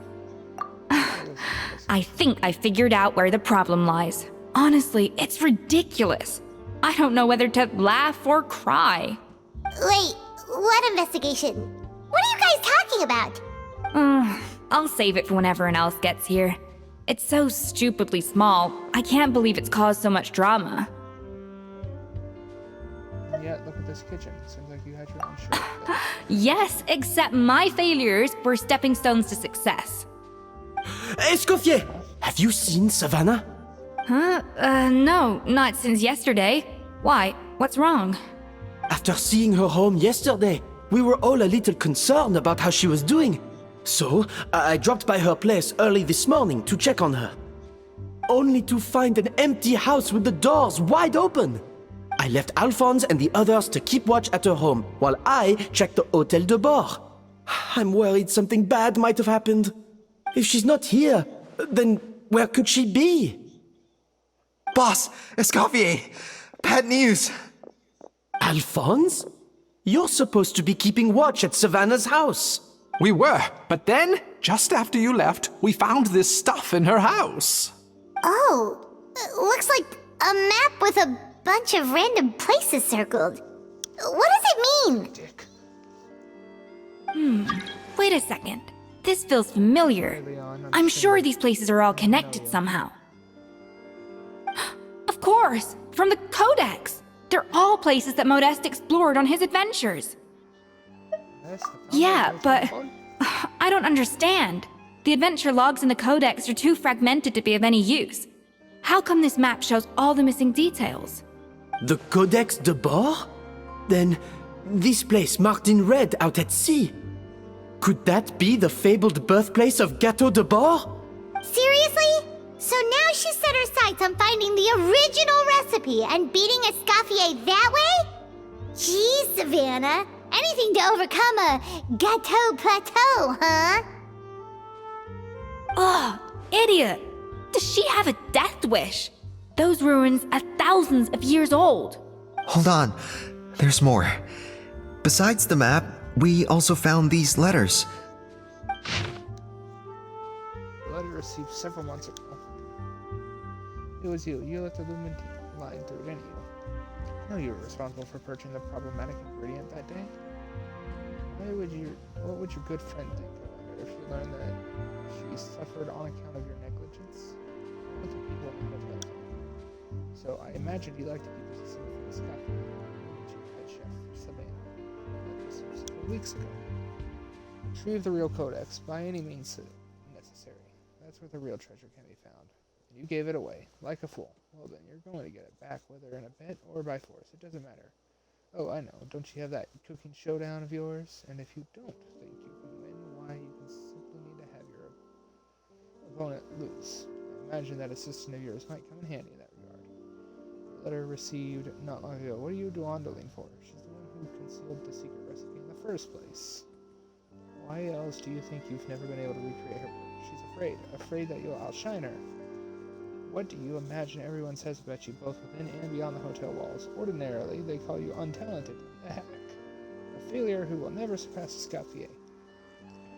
I think I figured out where the problem lies. Honestly, it's ridiculous. I don't know whether to laugh or cry. Wait, what investigation? What are you guys talking about? I'll save it for when everyone else gets here. It's so stupidly small. I can't believe it's caused so much drama. Yeah, look at this kitchen. Seems like you had your own shirt. Yes, except my failures were stepping stones to success. Escoffier! Have you seen Savannah? Huh? No, not since yesterday. Why? What's wrong? After seeing her home yesterday, we were all a little concerned about how she was doing. So, I dropped by her place early this morning to check on her. Only to find an empty house with the doors wide open. I left Alphonse and the others to keep watch at her home, while I checked the Hôtel de Bord. I'm worried something bad might have happened. If she's not here, then where could she be? Boss, Escoffier, bad news. Alphonse? You're supposed to be keeping watch at Savannah's house. We were, but then, just after you left, we found this stuff in her house. Oh, looks like a map with a bunch of random places circled. What does it mean? Wait a second. This feels familiar. I'm sure these places are all connected somehow. Of course! From the Codex! They're all places that Modeste explored on his adventures. Yeah, but I don't understand. The adventure logs in the Codex are too fragmented to be of any use. How come this map shows all the missing details? The Codex de Bord? Then, this place marked in red out at sea. Could that be the fabled birthplace of Gâteau de Bord? Seriously? So now she set her sights on finding the original recipe and beating Escoffier that way? Geez, Savannah. Anything to overcome a Gâteau plateau, huh? Ugh, idiot! Does she have a death wish? Those ruins are thousands of years old. Hold on, there's more. Besides the map, we also found these letters. The letter received several months ago. It was you. You let the Lumen line through, didn't you? I know you were responsible for purchasing the problematic ingredient that day. What would your good friend think of her if she learned that she suffered on account of your negligence? What would the people in the hotel think? So I imagine you like to keep this a secret from Escoffier, your head chef, Savannah, several weeks ago. Retrieve the real codex by any means necessary. That's where the real treasure can be found. You gave it away, like a fool. Well then, you're going to get it back, whether in a bet or by force. It doesn't matter. Oh, I know. Don't you have that cooking showdown of yours? And if you don't think you can win, why, you can simply need to have your opponent lose. I imagine that assistant of yours might come in handy in that regard. Letter received not long ago. What are you dawdling for? She's the one who concealed the secret recipe in the first place. Why else do you think you've never been able to recreate her work? She's afraid that you'll outshine her. What do you imagine everyone says about you both within and beyond the hotel walls? Ordinarily, they call you untalented, a hack, a failure who will never surpass Escoffier.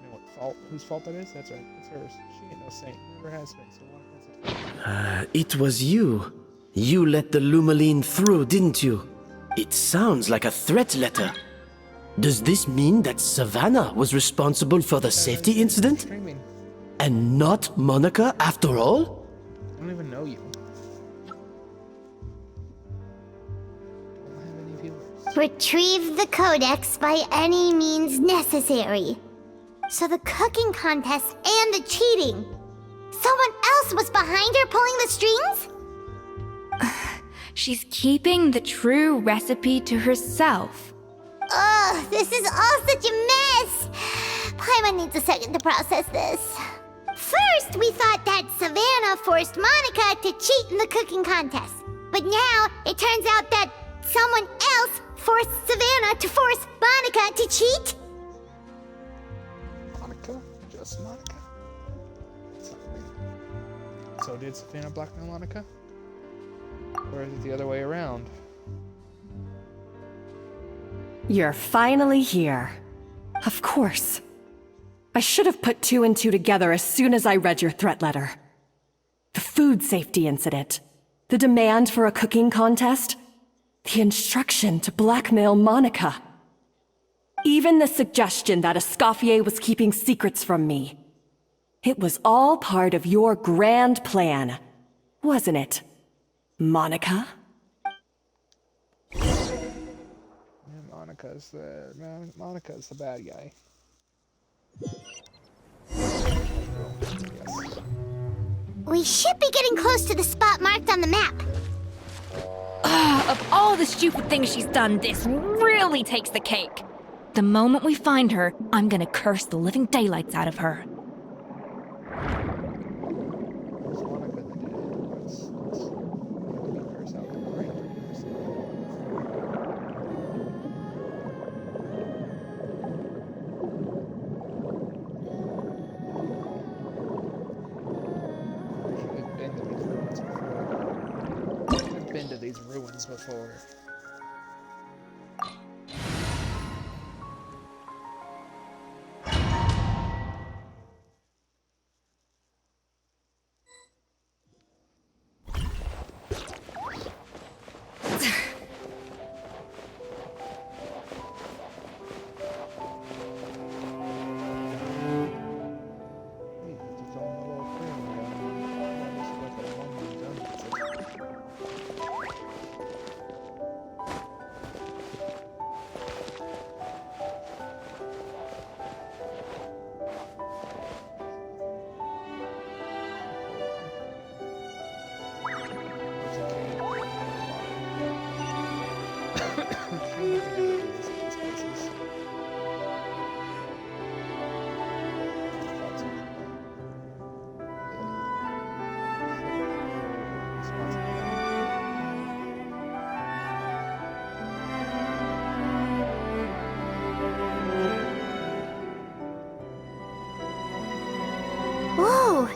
You know whose fault that is? That's right, it's hers. She ain't no saint, never has been, so why is it? It was you. You let the Lumaline through, didn't you? It sounds like a threat letter. Does this mean that Savannah was responsible for the safety incident? And not Monica after all? I don't even know you. Don't have any viewers. Retrieve the codex by any means necessary. So the cooking contest and the cheating. Someone else was behind her pulling the strings? She's keeping the true recipe to herself. Ugh, this is all such a mess. Paimon needs a second to process this. First, we thought that Savannah forced Monica to cheat in the cooking contest. But now, it turns out that someone else forced Savannah to force Monica to cheat? Monica? Just Monica? So did Savannah blackmail Monica? Or is it the other way around? You're finally here. Of course. I should have put 2 and 2 together as soon as I read your threat letter. The food safety incident, the demand for a cooking contest, the instruction to blackmail Monica. Even the suggestion that Escoffier was keeping secrets from me. It was all part of your grand plan, wasn't it, Monica? Yeah, Monica's the bad guy. We should be getting close to the spot marked on the map. Of all the stupid things she's done, this really takes the cake. The moment we find her, I'm gonna curse the living daylights out of her. Been to these ruins before. Whoa,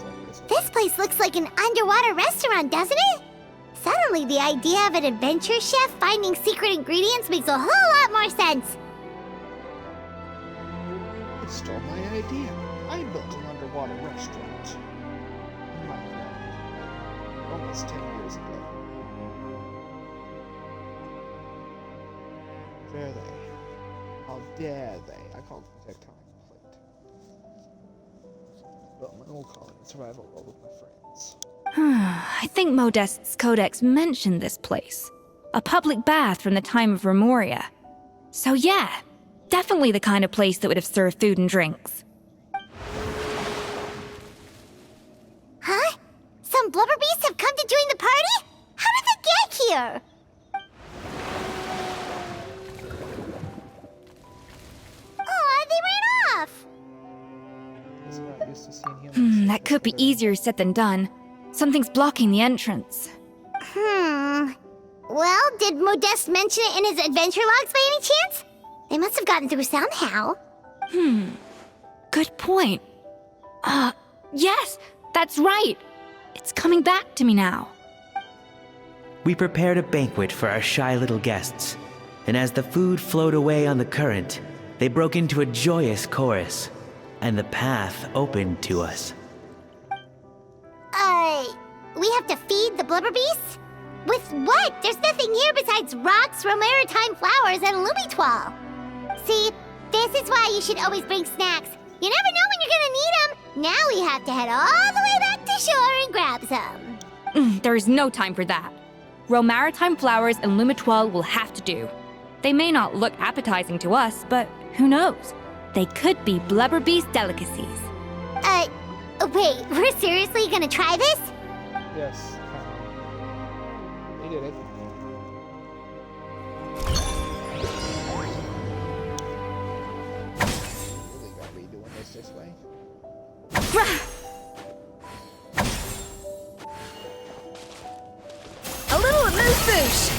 this place looks like an underwater restaurant, doesn't it? Suddenly, the idea of an adventure chef finding secret ingredients makes a whole lot more sense. It stole my idea. I built an underwater restaurant. My God. Almost 10 years ago. Dare they? How dare they? I call it tectonic plate. Built my old colony and survival world with my friends. I think Modest's codex mentioned this place. A public bath from the time of Remoria. So yeah, definitely the kind of place that would have served food and drinks. Huh? Some blubber beasts have come to join the party? How did they get here? Aw, they ran off! I'm not used to seeing humans. That could be easier said than done. Something's blocking the entrance. Well, did Modeste mention it in his adventure logs by any chance? They must have gotten through somehow. Good point. Yes, that's right. It's coming back to me now. We prepared a banquet for our shy little guests, and as the food flowed away on the current, they broke into a joyous chorus, and the path opened to us. We have to feed the blubber beasts? With what? There's nothing here besides rocks, romaritime flowers, and lumitoile. See, this is why you should always bring snacks. You never know when you're gonna need them. Now we have to head all the way back to shore and grab some. There's no time for that. Romaritime flowers and lumitoile will have to do. They may not look appetizing to us, but who knows? They could be blubber beast delicacies. Wait, we're seriously gonna try this? Yes. They did it. Really gotta be doing this way. A little amuse-bouche!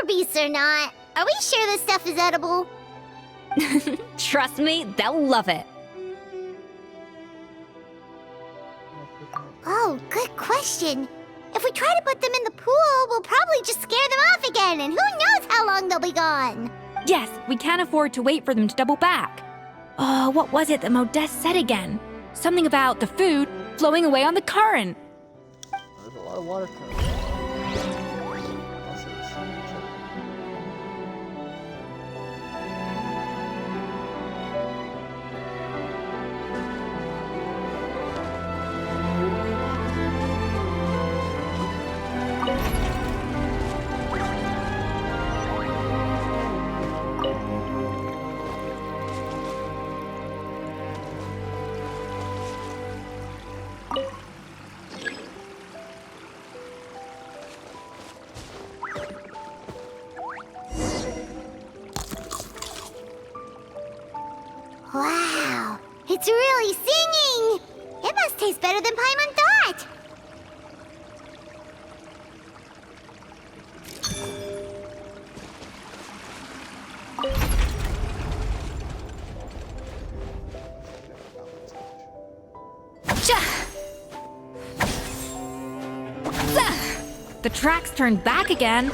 beasts or not, are we sure this stuff is edible? Trust me, they'll love it. Oh, good question. If we try to put them in the pool, we'll probably just scare them off again, and who knows how long they'll be gone. Yes, we can't afford to wait for them to double back. Oh, what was it that Modeste said again? Something about the food flowing away on the current. There's a lot of water coming. Wow, it's really singing! It must taste better than Paimon thought! The tracks turned back again.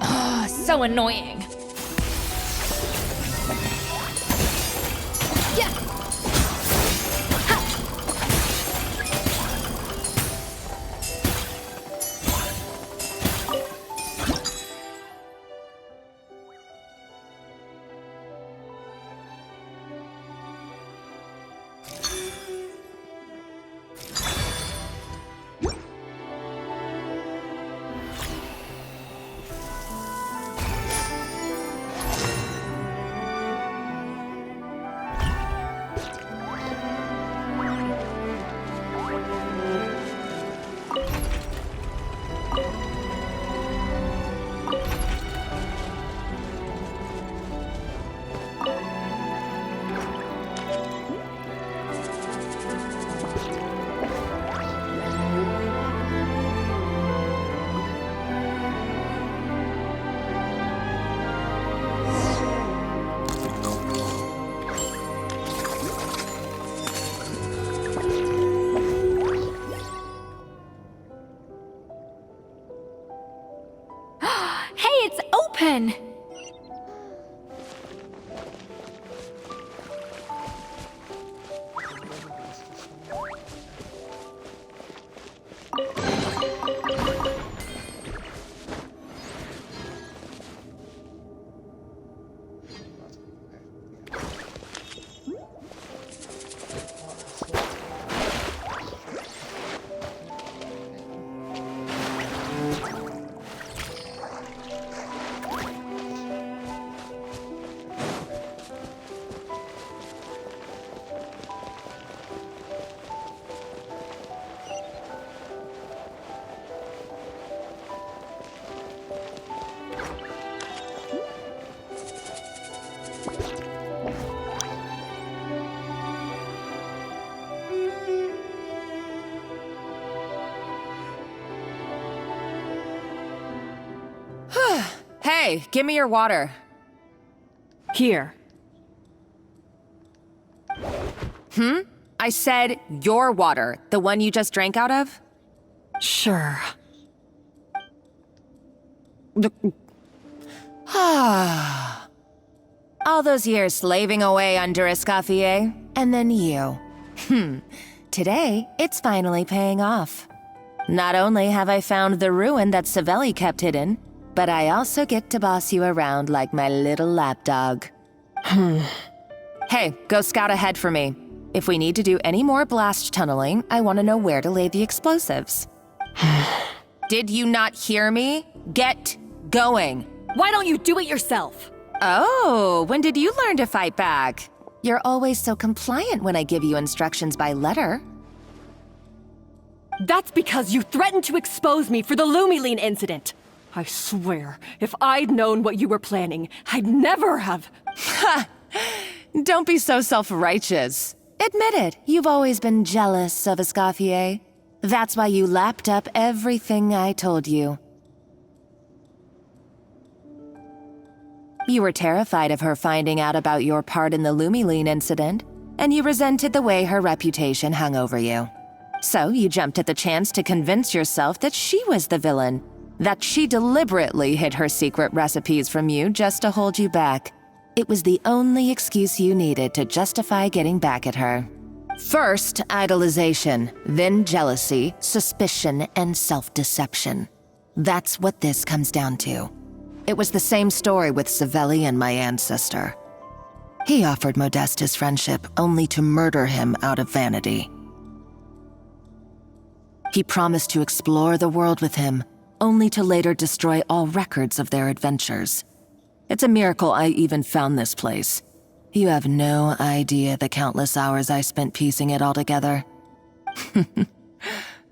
Oh, so annoying. Open! Hey, give me your water. Here. I said your water, the one you just drank out of? Sure. All those years slaving away under Escoffier, and then you. Today, it's finally paying off. Not only have I found the ruin that Savelli kept hidden, but I also get to boss you around like my little lapdog. Hey, go scout ahead for me. If we need to do any more blast tunneling, I want to know where to lay the explosives. Did you not hear me? Get going. Why don't you do it yourself? Oh, when did you learn to fight back? You're always so compliant when I give you instructions by letter. That's because you threatened to expose me for the Lumiline incident. I swear, if I'd known what you were planning, I'd never have. Ha! Don't be so self-righteous. Admit it, you've always been jealous of Escoffier. That's why you lapped up everything I told you. You were terrified of her finding out about your part in the Lumiline incident, and you resented the way her reputation hung over you. So you jumped at the chance to convince yourself that she was the villain, that she deliberately hid her secret recipes from you just to hold you back. It was the only excuse you needed to justify getting back at her. First, idolization, then jealousy, suspicion, and self-deception. That's what this comes down to. It was the same story with Savelli and my ancestor. He offered Modeste his friendship only to murder him out of vanity. He promised to explore the world with him, only to later destroy all records of their adventures. It's a miracle I even found this place. You have no idea the countless hours I spent piecing it all together.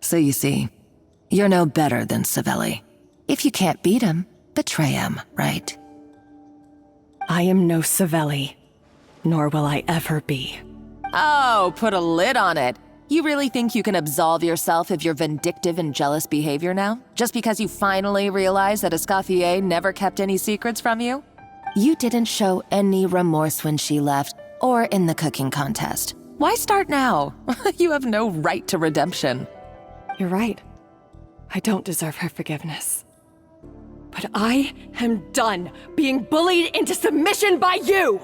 So you see, you're no better than Savelli. If you can't beat him, betray him, right? I am no Savelli, nor will I ever be. Oh, put a lid on it. You really think you can absolve yourself of your vindictive and jealous behavior now? Just because you finally realize that Escoffier never kept any secrets from you? You didn't show any remorse when she left, or in the cooking contest. Why start now? You have no right to redemption. You're right. I don't deserve her forgiveness. But I am done being bullied into submission by you!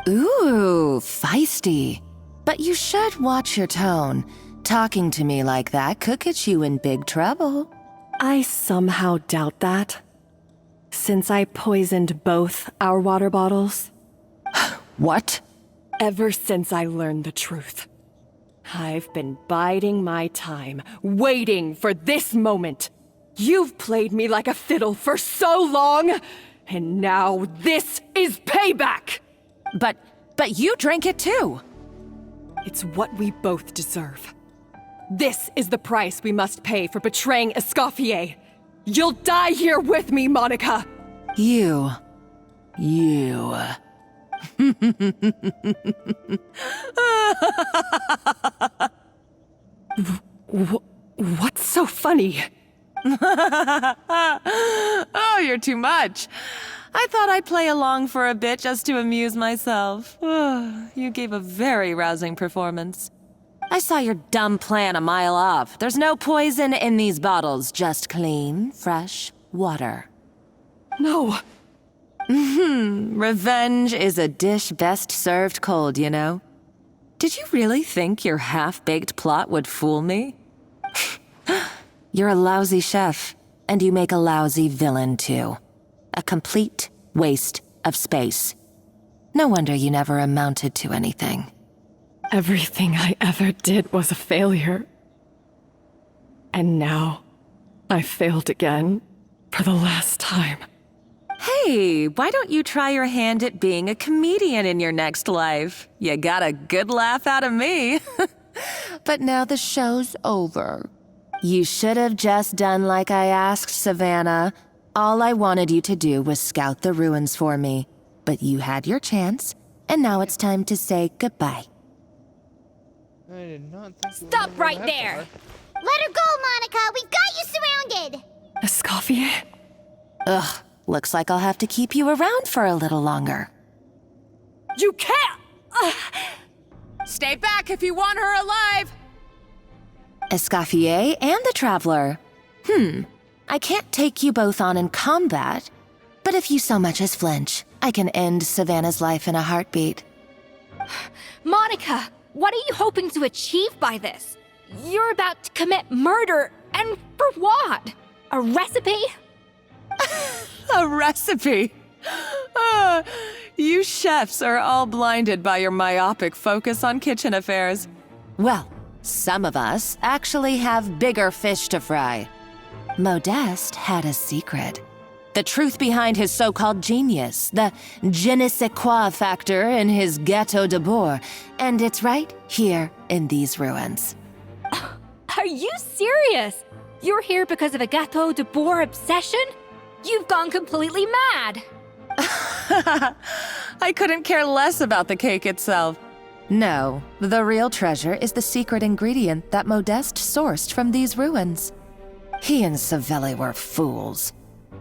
Ooh, feisty. But you should watch your tone. Talking to me like that could get you in big trouble. I somehow doubt that. Since I poisoned both our water bottles. What? Ever since I learned the truth. I've been biding my time, waiting for this moment. You've played me like a fiddle for so long, and now this is payback! But you drank it too. It's what we both deserve. This is the price we must pay for betraying Escoffier. You'll die here with me, Monica! You. What's so funny? Oh, you're too much. I thought I'd play along for a bit just to amuse myself. You gave a very rousing performance. I saw your dumb plan a mile off. There's no poison in these bottles, just clean, fresh water. No. Revenge is a dish best served cold, you know? Did you really think your half-baked plot would fool me? You're a lousy chef, and you make a lousy villain, too. A complete waste of space. No wonder you never amounted to anything. Everything I ever did was a failure. And now, I failed again, for the last time. Hey, why don't you try your hand at being a comedian in your next life? You got a good laugh out of me. But now the show's over. You should have just done like I asked, Savannah. All I wanted you to do was scout the ruins for me. But you had your chance, and now it's time to say goodbye. I did not think Stop right there! Let her go, Monica! We've got you surrounded! Escoffier? Ugh, looks like I'll have to keep you around for a little longer. You can't! Stay back if you want her alive! Escoffier and the Traveler. I can't take you both on in combat, but if you so much as flinch, I can end Savannah's life in a heartbeat. Monica, what are you hoping to achieve by this? You're about to commit murder, and for what? A recipe? A recipe? You chefs are all blinded by your myopic focus on kitchen affairs. Well, some of us actually have bigger fish to fry. Modeste had a secret. The truth behind his so-called genius, the je ne sais quoi factor in his Gâteau de Bourg, and it's right here in these ruins. Are you serious? You're here because of a Gâteau de Bourg obsession? You've gone completely mad! I couldn't care less about the cake itself. No, the real treasure is the secret ingredient that Modeste sourced from these ruins. He and Savelli were fools.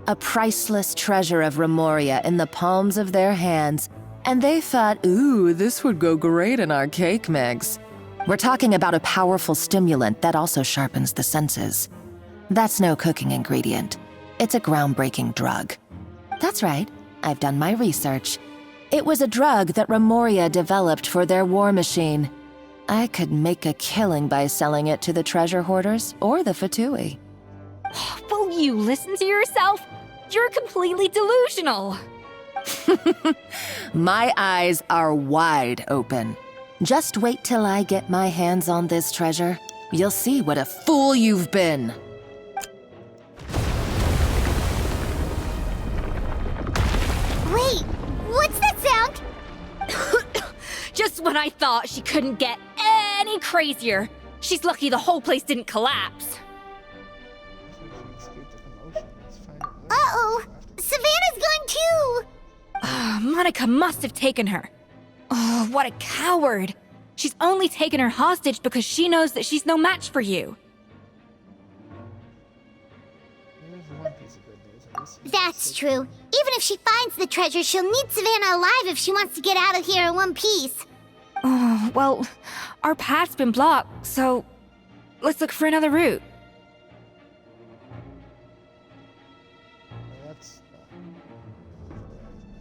A priceless treasure of Remoria in the palms of their hands, and they thought, ooh, this would go great in our cake mix. We're talking about a powerful stimulant that also sharpens the senses. That's no cooking ingredient. It's a groundbreaking drug. That's right, I've done my research. It was a drug that Remoria developed for their war machine. I could make a killing by selling it to the treasure hoarders or the Fatui. Will you listen to yourself? You're completely delusional. My eyes are wide open. Just wait till I get my hands on this treasure. You'll see what a fool you've been. Wait, what's that sound? Just when I thought she couldn't get any crazier. She's lucky the whole place didn't collapse. Uh-oh, Savannah's gone too! Monica must have taken her. Oh, what a coward. She's only taken her hostage because she knows that she's no match for you. That's true. Even if she finds the treasure, she'll need Savannah alive if she wants to get out of here in one piece. Oh, well, our path's been blocked, so let's look for another route. That's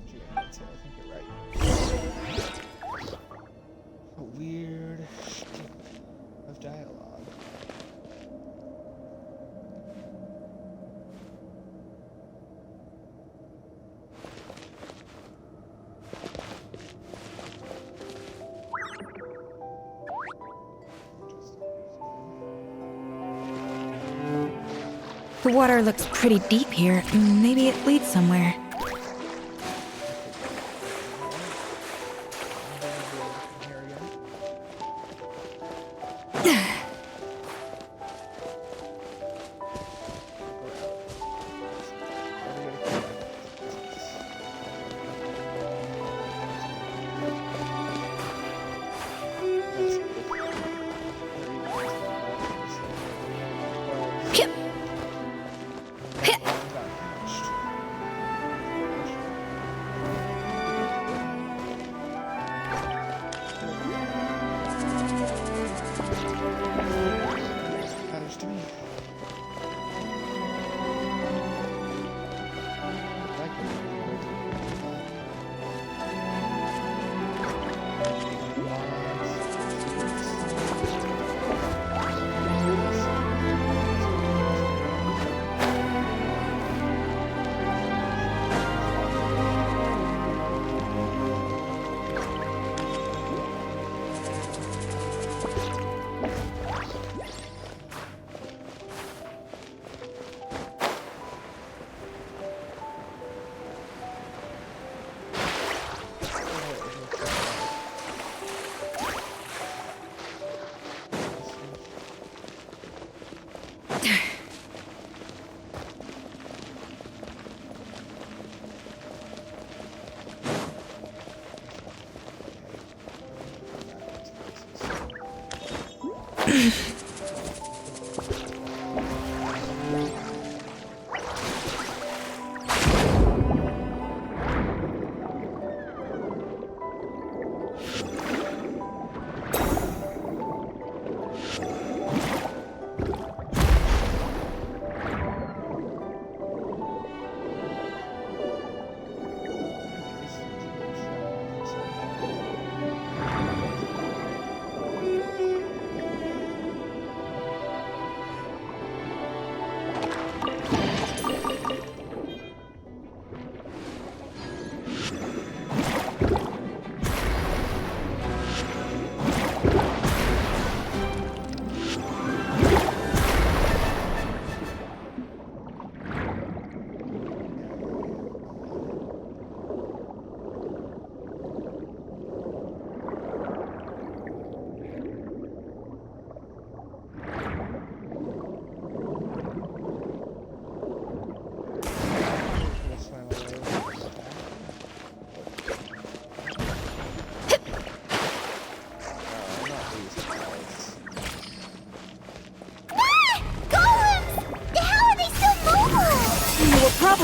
gee, I think you're right. A weird of dialogue. The water looks pretty deep here. Maybe it leads somewhere.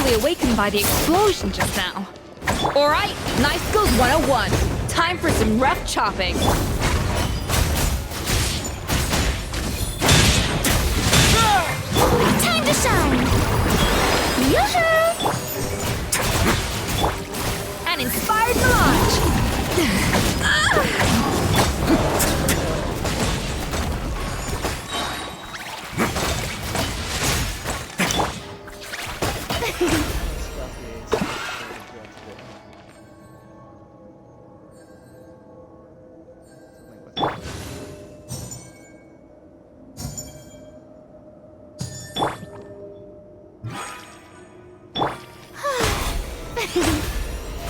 probably awakened by the explosion just now. Alright, Knife Skills 101. Time for some rough chopping. Time to shine! Yoo-hoo! An inspired launch!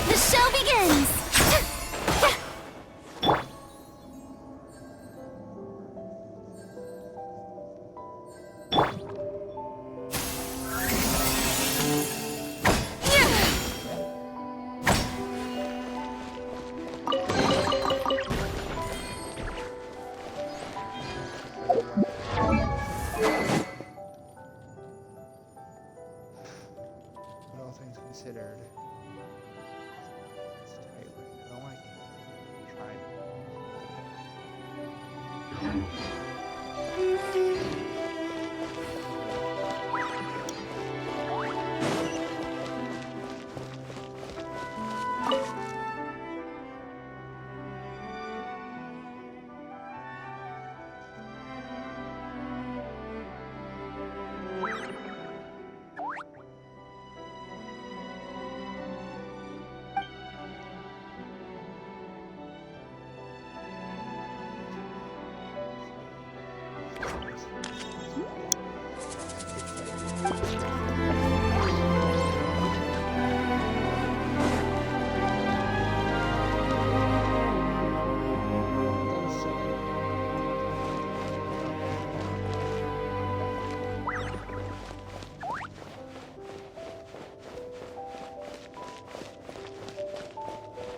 The show begins! All things considered, it's tight right now. I can try.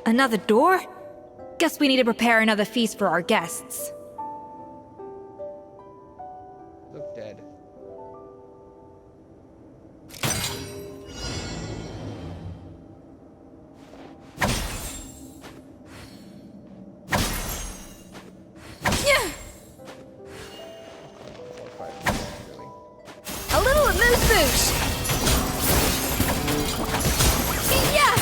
Another door? Guess we need to prepare another feast for our guests. Look dead. A little amuse-bouche! Yeah!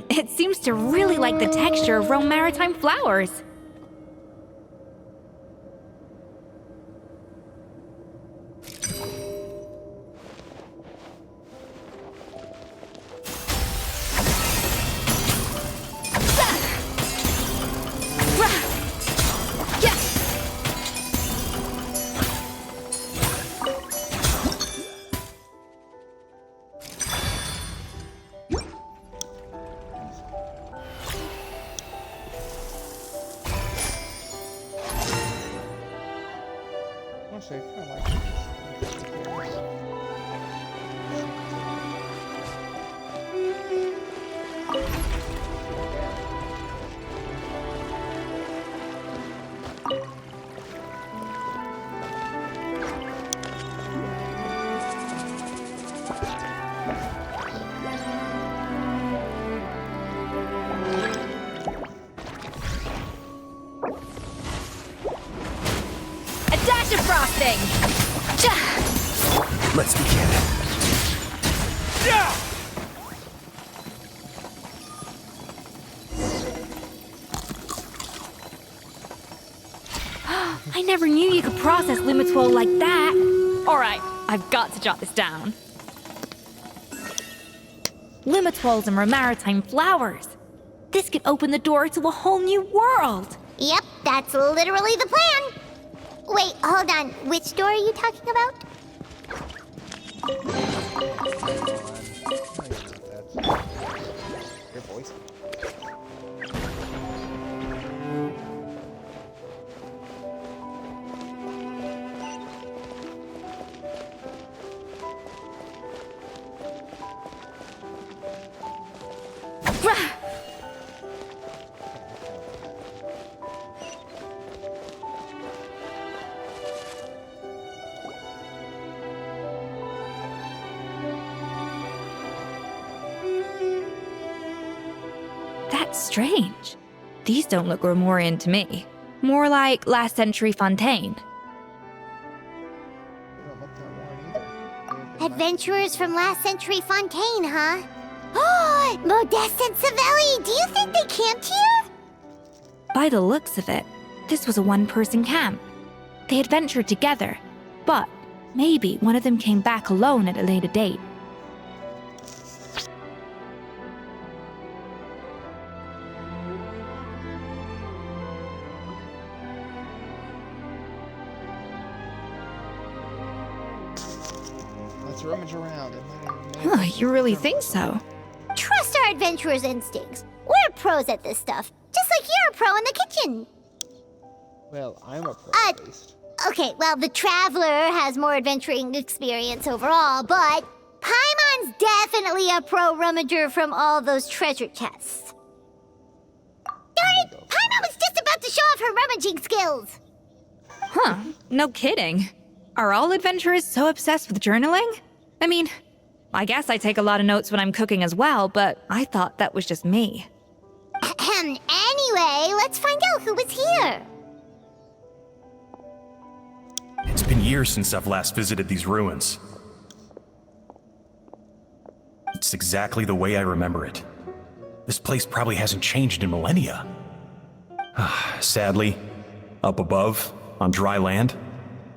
It seems to really like the texture of Rome maritime flowers. kidding! Let's begin. I never knew you could process Limitwall like that. Alright, I've got to jot this down. Limitwalls and maritime flowers. This could open the door to a whole new world. Yep, that's literally the plan. Wait, hold on. Which door are you talking about? Your voice. That's strange. These don't look Romorian to me. More like last century Fontaine. Adventurers from last century Fontaine, huh? Oh, Modeste and Savelli, do you think they camped here? By the looks of it, this was a one-person camp. They adventured together, but maybe one of them came back alone at a later date. Let's rummage around. Huh, you really think so? Trust our adventurers' instincts. We're pros at this stuff, just like you're a pro in the kitchen. Well, I'm a pro at least. Okay, well, the Traveler has more adventuring experience overall, but Paimon's definitely a pro rummager from all those treasure chests. Darn it! Paimon was just about to show off her rummaging skills! Huh, no kidding. Are all adventurers so obsessed with journaling? I mean, I guess I take a lot of notes when I'm cooking as well, but I thought that was just me. Anyway, let's find out who was here. It's been years since I've last visited these ruins. It's exactly the way I remember it. This place probably hasn't changed in millennia. Sadly, up above, on dry land,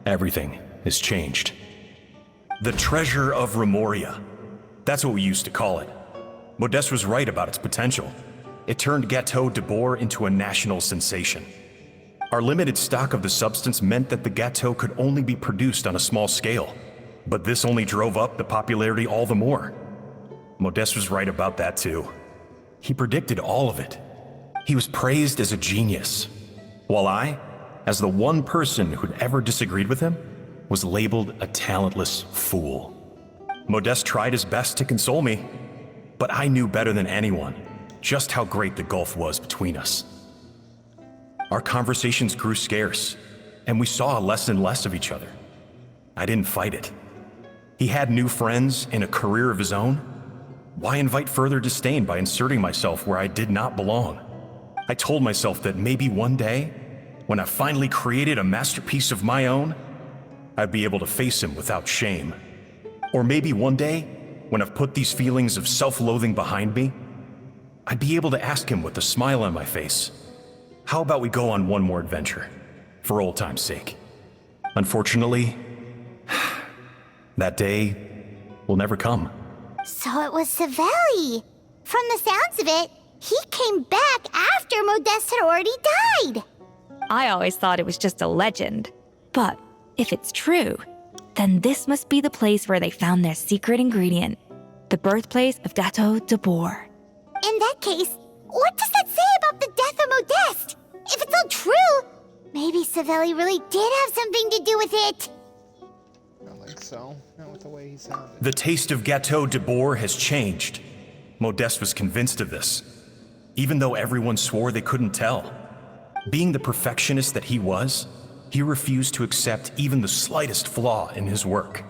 everything has changed. The treasure of Remoria. That's what we used to call it. Modeste was right about its potential. It turned Gâteau de Bourg into a national sensation. Our limited stock of the substance meant that the gâteau could only be produced on a small scale. But this only drove up the popularity all the more. Modeste was right about that too. He predicted all of it. He was praised as a genius, while I, as the one person who'd ever disagreed with him, was labeled a talentless fool. Modeste tried his best to console me, but I knew better than anyone just how great the gulf was between us. Our conversations grew scarce, and we saw less and less of each other. I didn't fight it. He had new friends and a career of his own. Why invite further disdain by inserting myself where I did not belong? I told myself that maybe one day, when I finally created a masterpiece of my own, I'd be able to face him without shame. Or maybe one day, when I've put these feelings of self-loathing behind me, I'd be able to ask him with a smile on my face, how about we go on one more adventure, for old time's sake? Unfortunately, that day will never come. So it was Savelli. From the sounds of it, he came back after Modeste had already died. I always thought it was just a legend. But if it's true, then this must be the place where they found their secret ingredient, the birthplace of Gâteau de Bourg. In that case, what does that say about the death of Modeste? If it's all true, maybe Savelli really did have something to do with it. I don't think so. Not with the way he sounded. The taste of Gâteau de Bourg has changed. Modeste was convinced of this, even though everyone swore they couldn't tell. Being the perfectionist that he was, he refused to accept even the slightest flaw in his work.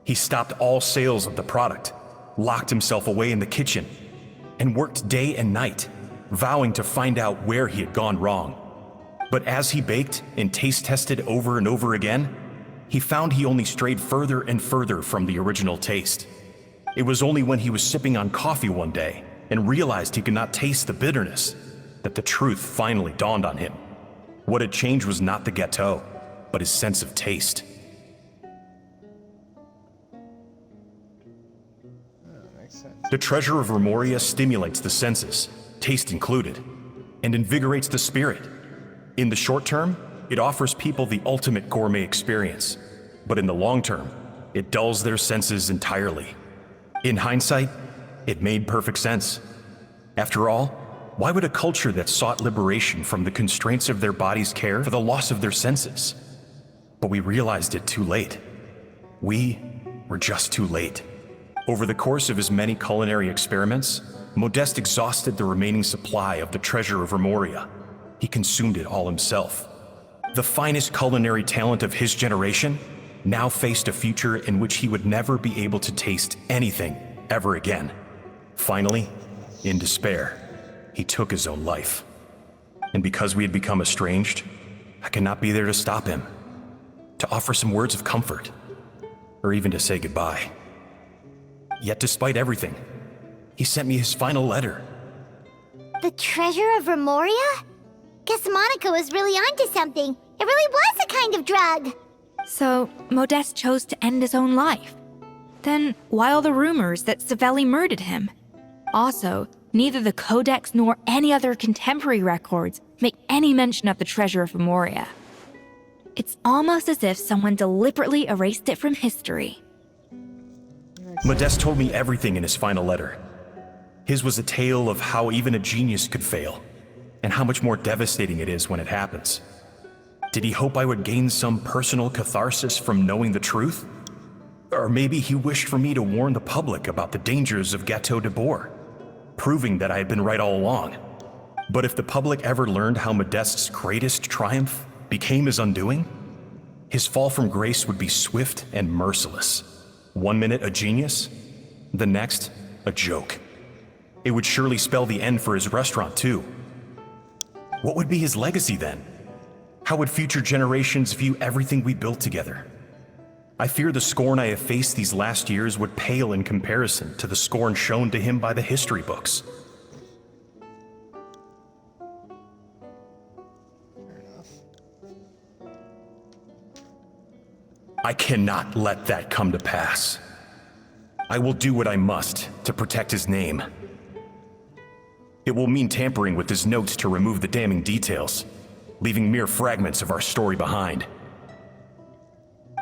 He stopped all sales of the product, locked himself away in the kitchen, and worked day and night, vowing to find out where he had gone wrong. But as he baked and taste tested over and over again, he found he only strayed further and further from the original taste. It was only when he was sipping on coffee one day and realized he could not taste the bitterness that the truth finally dawned on him. What had changed was not the gâteau, but his sense of taste. The treasure of Remoria stimulates the senses, taste included, and invigorates the spirit. In the short term, it offers people the ultimate gourmet experience, but in the long term, it dulls their senses entirely. In hindsight, it made perfect sense. After all, why would a culture that sought liberation from the constraints of their bodies care for the loss of their senses? But we realized it too late. We were just too late. Over the course of his many culinary experiments, Modeste exhausted the remaining supply of the treasure of Remoria. He consumed it all himself. The finest culinary talent of his generation now faced a future in which he would never be able to taste anything ever again. Finally, in despair, he took his own life. And because we had become estranged, I could not be there to stop him, to offer some words of comfort, or even to say goodbye. Yet despite everything, he sent me his final letter. The treasure of Remoria? Guess Monica was really onto something. It really was a kind of drug. So, Modeste chose to end his own life. Then, why all the rumors that Savelli murdered him? Also, neither the Codex nor any other contemporary records make any mention of the treasure of Remoria. It's almost as if someone deliberately erased it from history. Modeste told me everything in his final letter. His was a tale of how even a genius could fail, and how much more devastating it is when it happens. Did he hope I would gain some personal catharsis from knowing the truth? Or maybe he wished for me to warn the public about the dangers of Gâteau de Bourg, proving that I had been right all along. But if the public ever learned how Modeste's greatest triumph became his undoing, his fall from grace would be swift and merciless. 1 minute a genius, the next a joke. It would surely spell the end for his restaurant too. What would be his legacy then? How would future generations view everything we built together? I fear the scorn I have faced these last years would pale in comparison to the scorn shown to him by the history books. I cannot let that come to pass. I will do what I must to protect his name. It will mean tampering with his notes to remove the damning details, leaving mere fragments of our story behind.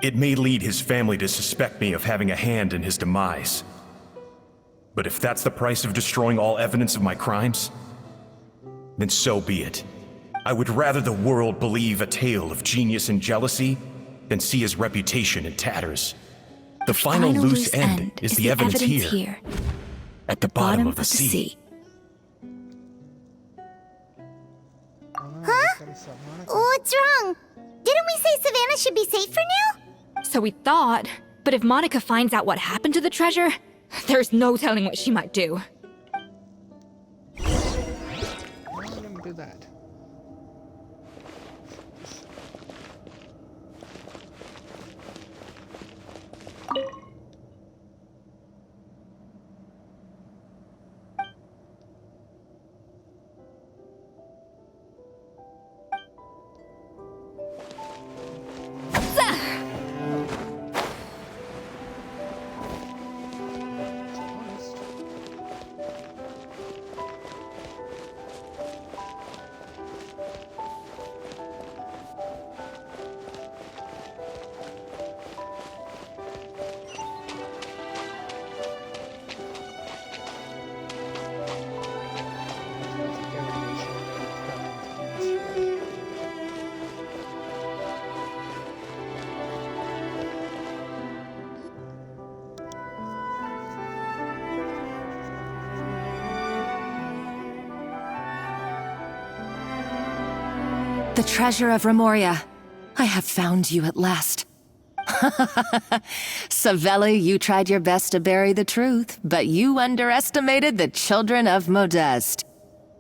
It may lead his family to suspect me of having a hand in his demise. But if that's the price of destroying all evidence of my crimes, then so be it. I would rather the world believe a tale of genius and jealousy than see his reputation in tatters. The final loose end is the evidence here, at the bottom of the sea. Huh? What's wrong? Didn't we say Savannah should be safe for now? So we thought, but if Monica finds out what happened to the treasure, there's no telling what she might do. I'm not gonna do that. The treasure of Remoria. I have found you at last. Savelli, you tried your best to bury the truth, but you underestimated the children of Modeste.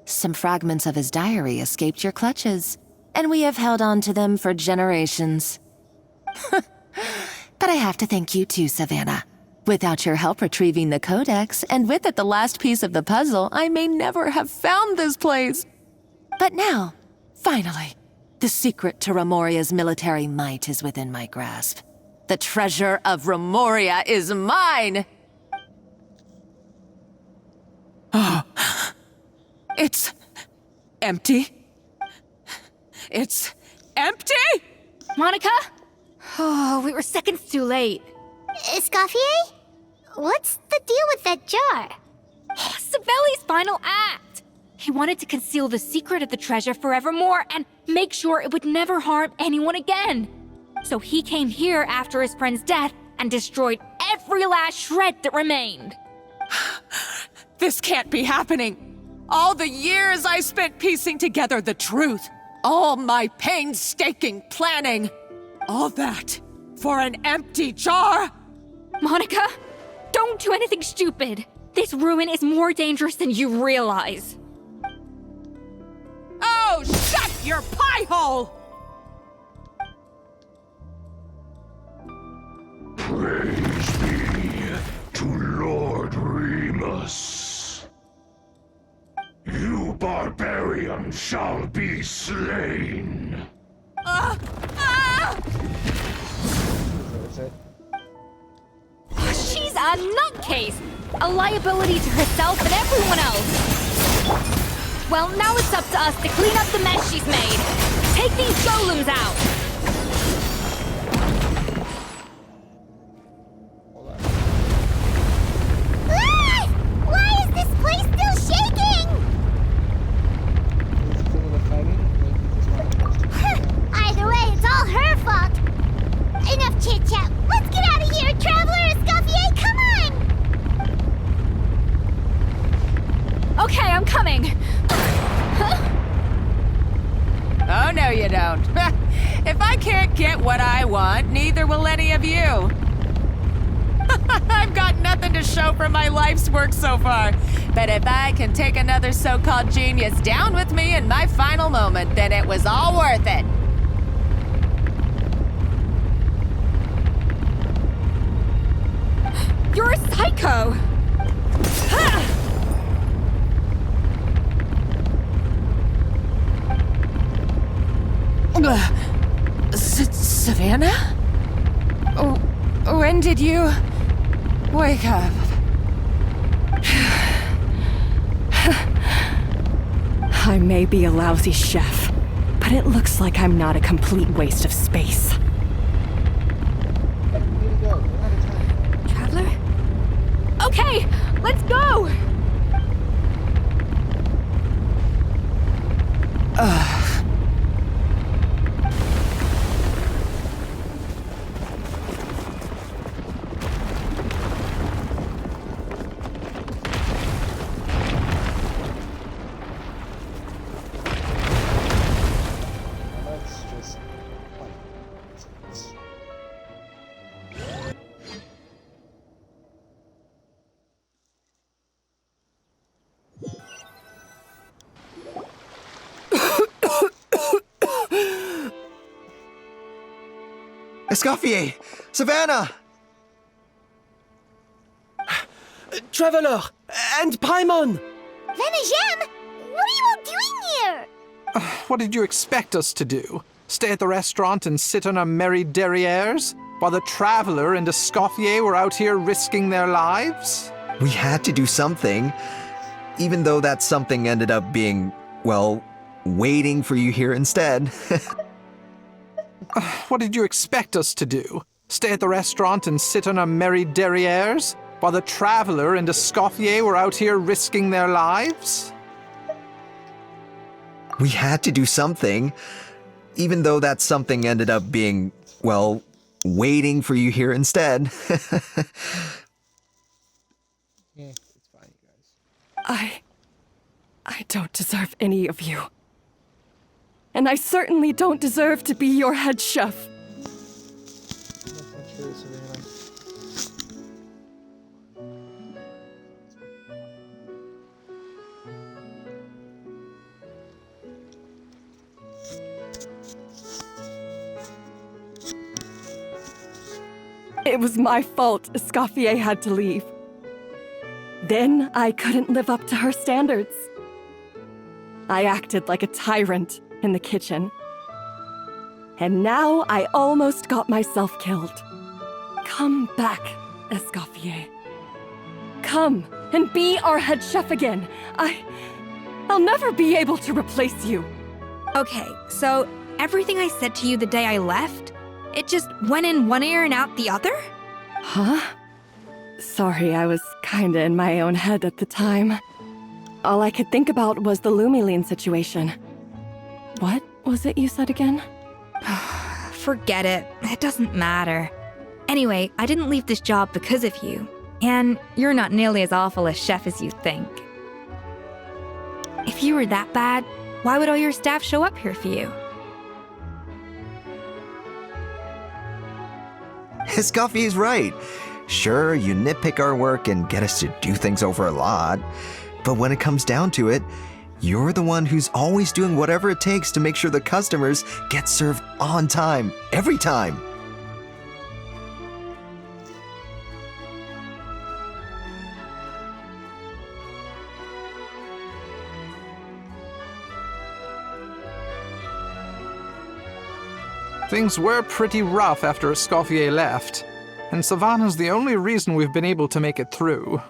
Some fragments of his diary escaped your clutches, and we have held on to them for generations. But I have to thank you too, Savannah. Without your help retrieving the codex, and with it the last piece of the puzzle, I may never have found this place. But now, finally, the secret to Remoria's military might is within my grasp. The treasure of Remoria is mine! Oh, it's empty. It's empty? Monica? Oh, we were seconds too late. Escoffier? What's the deal with that jar? Savelli's final act! He wanted to conceal the secret of the treasure forevermore and make sure it would never harm anyone again. So he came here after his friend's death and destroyed every last shred that remained. This can't be happening. All the years I spent piecing together the truth. All my painstaking planning. All that for an empty jar? Monica, don't do anything stupid. This ruin is more dangerous than you realize. Oh, shut your pie hole! Praise be to Lord Remus. You barbarian shall be slain. She's a nutcase! A liability to herself and everyone else! Well, now it's up to us to clean up the mess she's made. Take these golems out! Ah! Why is this place still shaking? Either way, it's all her fault. Enough chit-chat. Let's get out of here, Traveler Escoffier, come on! Okay, I'm coming. Oh, no you don't. If I can't get what I want, neither will any of you. I've got nothing to show for my life's work so far. But if I can take another so-called genius down with me in my final moment, then it was all worth it. You're a psycho! Savannah? When did you wake up? I may be a lousy chef, but it looks like I'm not a complete waste of space. Traveler? Okay, let's go! Escoffier! Savannah! Traveler! And Paimon! Venegem! What are you all doing here? What did you expect us to do? Stay at the restaurant and sit on our merry derrieres? While the Traveler and Escoffier were out here risking their lives? We had to do something, even though that something ended up being, well, waiting for you here instead. What did you expect us to do? Stay at the restaurant and sit on our merry derrieres? While the Traveler and Escoffier were out here risking their lives? We had to do something, even though that something ended up being, well, waiting for you here instead. Yeah, it's fine, you guys. I don't deserve any of you. And I certainly don't deserve to be your head chef. That's not true, Savannah. It was my fault Escoffier had to leave. Then I couldn't live up to her standards. I acted like a tyrant in the kitchen. And now I almost got myself killed. Come back, Escoffier. Come and be our head chef again. I'll never be able to replace you. Okay, so everything I said to you the day I left, it just went in one ear and out the other? Huh? Sorry, I was kinda in my own head at the time. All I could think about was the Lumiline situation. What was it you said again? Forget it. It doesn't matter. Anyway, I didn't leave this job because of you. And you're not nearly as awful a chef as you think. If you were that bad, why would all your staff show up here for you? Escoffier's right. Sure, you nitpick our work and get us to do things over a lot. But when it comes down to it, you're the one who's always doing whatever it takes to make sure the customers get served on time, every time. Things were pretty rough after Escoffier left, and Savannah's the only reason we've been able to make it through.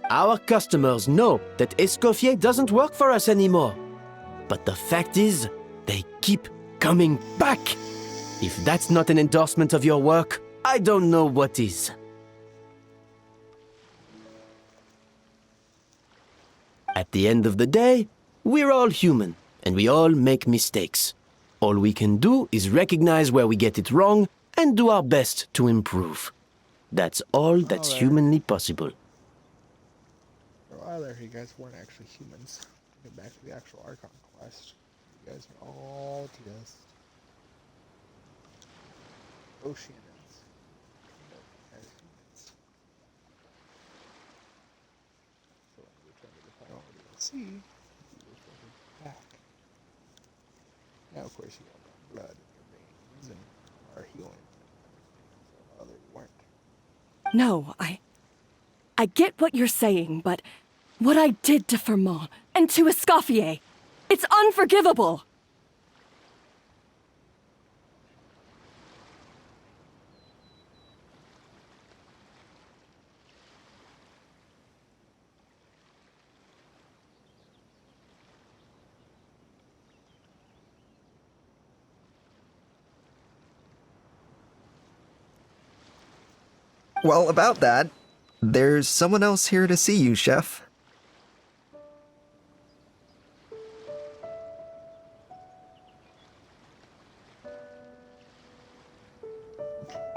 Our customers know that Escoffier doesn't work for us anymore. But the fact is, they keep coming back. If that's not an endorsement of your work, I don't know what is. At the end of the day, we're all human, and we all make mistakes. All we can do is recognize where we get it wrong and do our best to improve. That's all that's humanly possible. For a while there, you guys weren't actually humans. Get back to the actual Archon quest. You guys are all just Oceanians. As humans. So when we return to the priority of the sea, you return back. Now, of course, you got blood in your veins and are healing. So they weren't. No, I get what you're saying, but what I did to Fermont and to Escoffier, it's unforgivable. Well, about that, there's someone else here to see you, Chef.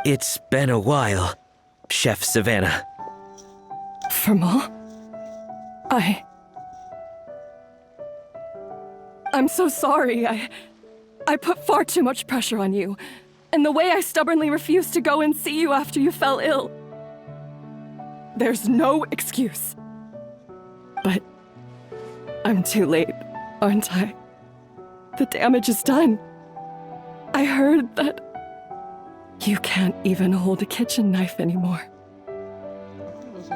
It's been a while, Chef Savannah. Fermont? I'm so sorry. I put far too much pressure on you. And the way I stubbornly refused to go and see you after you fell ill. There's no excuse. But I'm too late, aren't I? The damage is done. I heard that you can't even hold a kitchen knife anymore.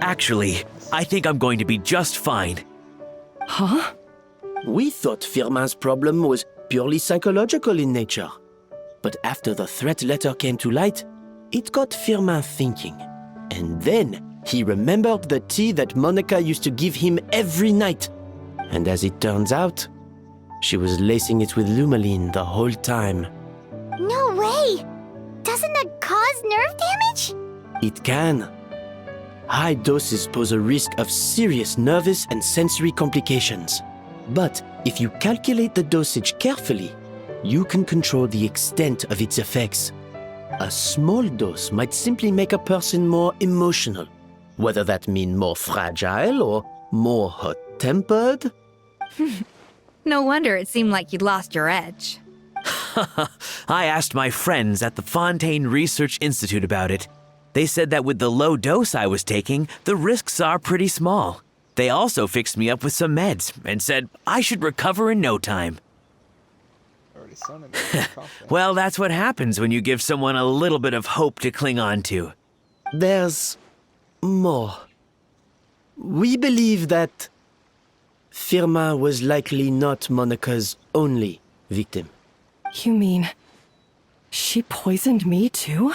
Actually, I think I'm going to be just fine. Huh? We thought Firmin's problem was purely psychological in nature. But after the threat letter came to light, it got Firmin thinking. And then he remembered the tea that Monica used to give him every night. And as it turns out, she was lacing it with Lumiline the whole time. No way! Doesn't that cause nerve damage? It can. High doses pose a risk of serious nervous and sensory complications. But if you calculate the dosage carefully, you can control the extent of its effects. A small dose might simply make a person more emotional, whether that means more fragile or more hot-tempered. No wonder it seemed like you'd lost your edge. I asked my friends at the Fontaine Research Institute about it. They said that with the low dose I was taking, the risks are pretty small. They also fixed me up with some meds and said I should recover in no time. Well, that's what happens when you give someone a little bit of hope to cling on to. There's more. We believe that Firma was likely not Monica's only victim. You mean she poisoned me too?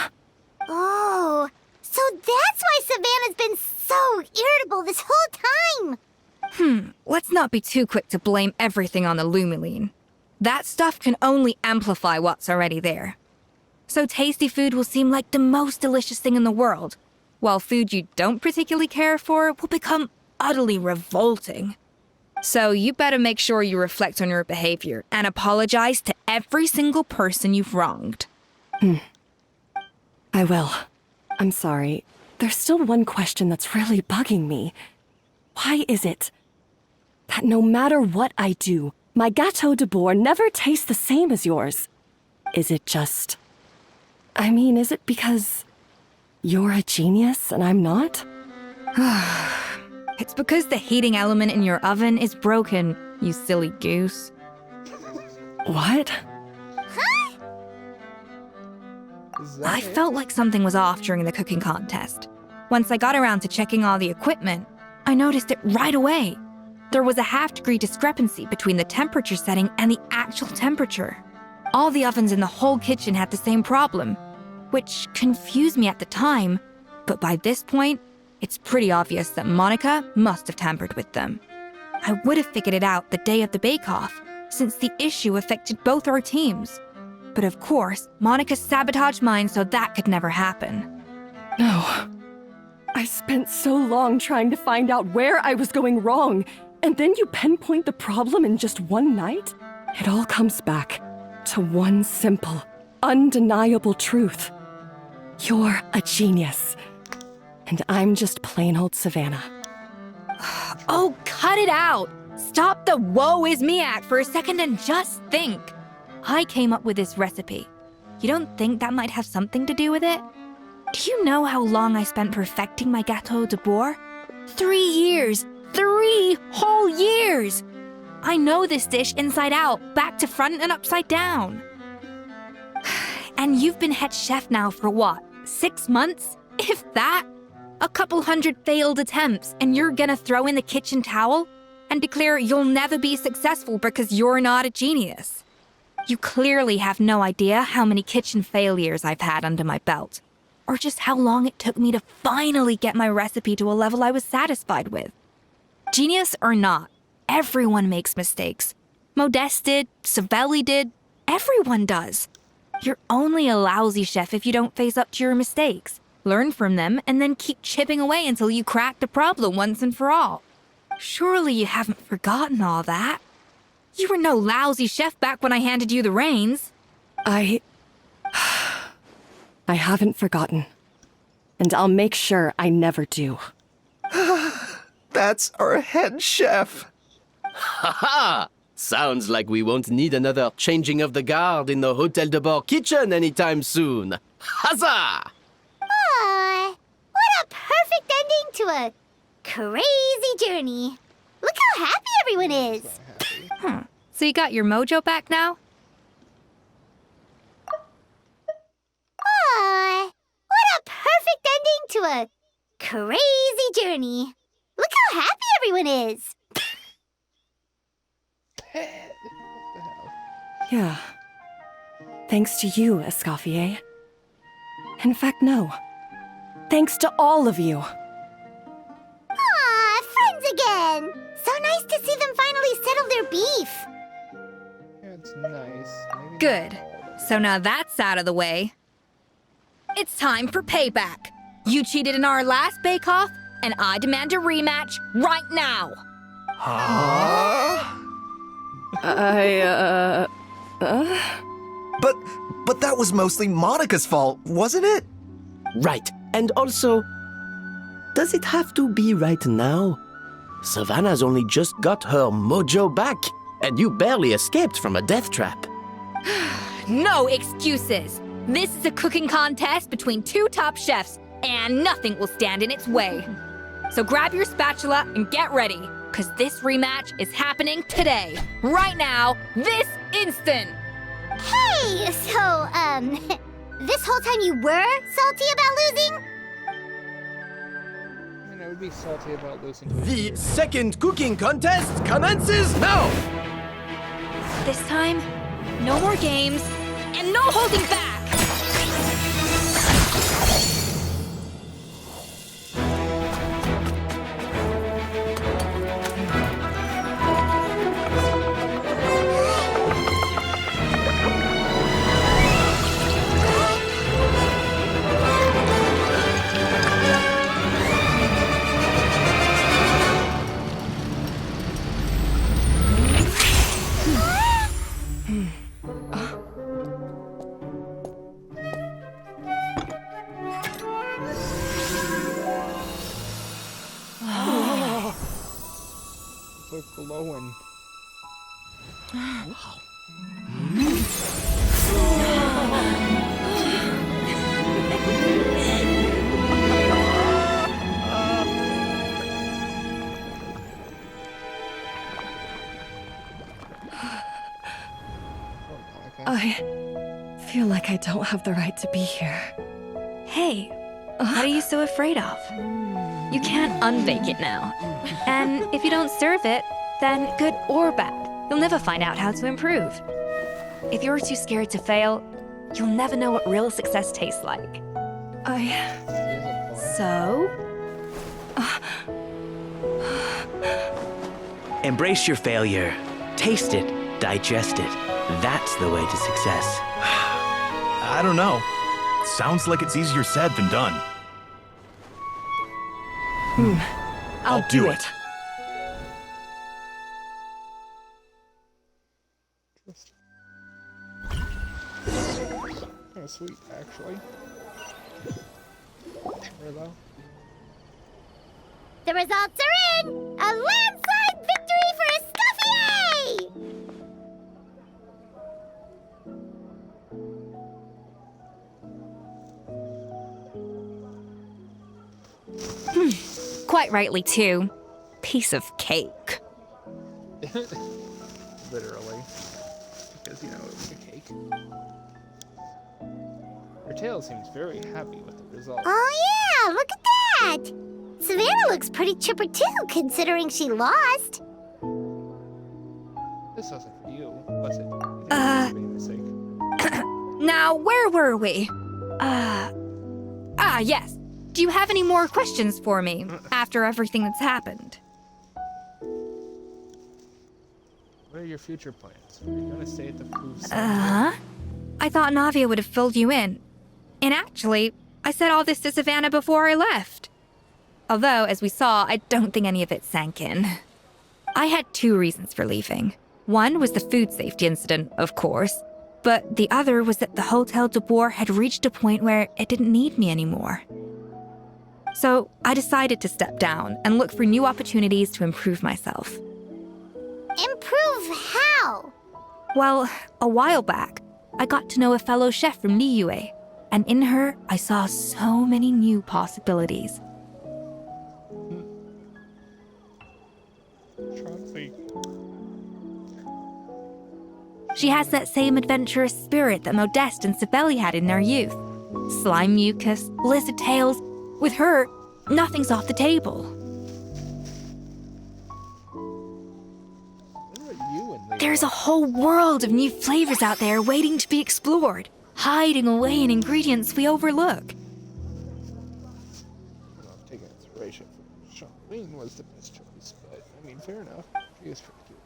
Oh, so that's why Savannah's been so irritable this whole time. Let's not be too quick to blame everything on the Lumiline. That stuff can only amplify what's already there. So tasty food will seem like the most delicious thing in the world, while food you don't particularly care for will become utterly revolting. So you better make sure you reflect on your behavior and apologize to every single person you've wronged. I will. I'm sorry. There's still one question that's really bugging me. Why is it that no matter what I do, my Gâteau de Bourg never tastes the same as yours? Is it just... is it because you're a genius and I'm not? It's because the heating element in your oven is broken, you silly goose. What? I felt like something was off during the cooking contest. Once I got around to checking all the equipment, I noticed it right away. There was a half-degree discrepancy between the temperature setting and the actual temperature. All the ovens in the whole kitchen had the same problem, which confused me at the time, but by this point, it's pretty obvious that Monica must have tampered with them. I would have figured it out the day of the bake-off, since the issue affected both our teams. But of course, Monica sabotaged mine so that could never happen. No. I spent so long trying to find out where I was going wrong, and then you pinpoint the problem in just one night? It all comes back to one simple, undeniable truth. You're a genius. And I'm just plain old Savannah. Oh, cut it out! Stop the woe is me act for a second and just think. I came up with this recipe. You don't think that might have something to do with it? Do you know how long I spent perfecting my Gâteau de Bourg? 3 years! 3 whole years! I know this dish inside out, back to front and upside down. And you've been head chef now for what, 6 months? If that? A couple hundred failed attempts, and you're gonna throw in the kitchen towel and declare you'll never be successful because you're not a genius. You clearly have no idea how many kitchen failures I've had under my belt, or just how long it took me to finally get my recipe to a level I was satisfied with. Genius or not, everyone makes mistakes. Modeste did, Savelli did, everyone does. You're only a lousy chef if you don't face up to your mistakes, learn from them, and then keep chipping away until you crack the problem once and for all. Surely you haven't forgotten all that. You were no lousy chef back when I handed you the reins. I haven't forgotten. And I'll make sure I never do. That's our head chef. Ha ha! Sounds like we won't need another changing of the guard in the Hôtel de Bord kitchen anytime soon. Huzzah! What a perfect ending to a crazy journey. Look how happy everyone is. So you got your mojo back now? What a perfect ending to a crazy journey. Look how happy everyone is. Yeah. Thanks to you, Escoffier. In fact, no. Thanks to all of you. Friends again. So nice to see them finally settle their beef. Yeah, it's nice. Good. So now that's out of the way. It's time for payback. You cheated in our last bake-off, and I demand a rematch right now. But that was mostly Monica's fault, wasn't it? Right. And also, does it have to be right now? Savannah's only just got her mojo back, and you barely escaped from a death trap. No excuses. This is a cooking contest between 2 top chefs, and nothing will stand in its way. So grab your spatula and get ready, because this rematch is happening today, right now, this instant. Hey, so, this whole time you were salty about losing? I mean, I would be salty about losing. The second cooking contest commences now! This time, no more games, and no holding back! It's like glowing. I feel like I don't have the right to be here. Hey, what are you so afraid of? You can't unbake it now. And if you don't serve it, then good or bad, you'll never find out how to improve. If you're too scared to fail, you'll never know what real success tastes like. So? Embrace your failure. Taste it. Digest it. That's the way to success. I don't know. Sounds like it's easier said than done. I'll do it. Kind of sweet, actually. Hello. The results are in! A landslide victory for Escoffier! Quite rightly, too. Piece of cake. Literally. Because, you know, it was a cake. Your tail seems very happy with the result. Oh yeah, look at that! Savannah looks pretty chipper too, considering she lost. This wasn't for you, was it? Now, where were we? Yes. Do you have any more questions for me after everything that's happened? What are your future plans? Are you going to stay at the food I thought Navia would have filled you in. And actually, I said all this to Savannah before I left. Although, as we saw, I don't think any of it sank in. I had two reasons for leaving. One was the food safety incident, of course, but the other was that the Hotel de Bois had reached a point where it didn't need me anymore. So I decided to step down and look for new opportunities to improve myself. Improve how? Well, a while back, I got to know a fellow chef from Liyue, and in her, I saw so many new possibilities. She has that same adventurous spirit that Modeste and Sibeli had in their youth. Slime mucus, lizard tails. With her, nothing's off the table. There's a whole world of new flavors out there waiting to be explored, hiding away in ingredients we overlook. Well, taking inspiration from Charlene was the best choice, but I mean, fair enough. She is pretty cute.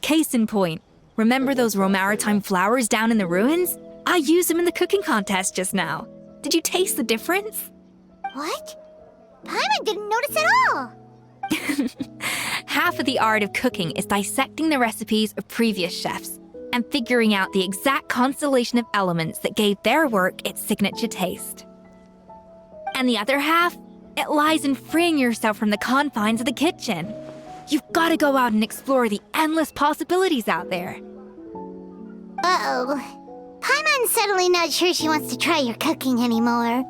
Case in point, remember those Romaritime flowers down in the ruins? I used them in the cooking contest just now. Did you taste the difference? What? Paimon didn't notice at all! Half of the art of cooking is dissecting the recipes of previous chefs and figuring out the exact constellation of elements that gave their work its signature taste. And the other half, it lies in freeing yourself from the confines of the kitchen. You've got to go out and explore the endless possibilities out there. Uh-oh. Paimon's suddenly not sure she wants to try your cooking anymore.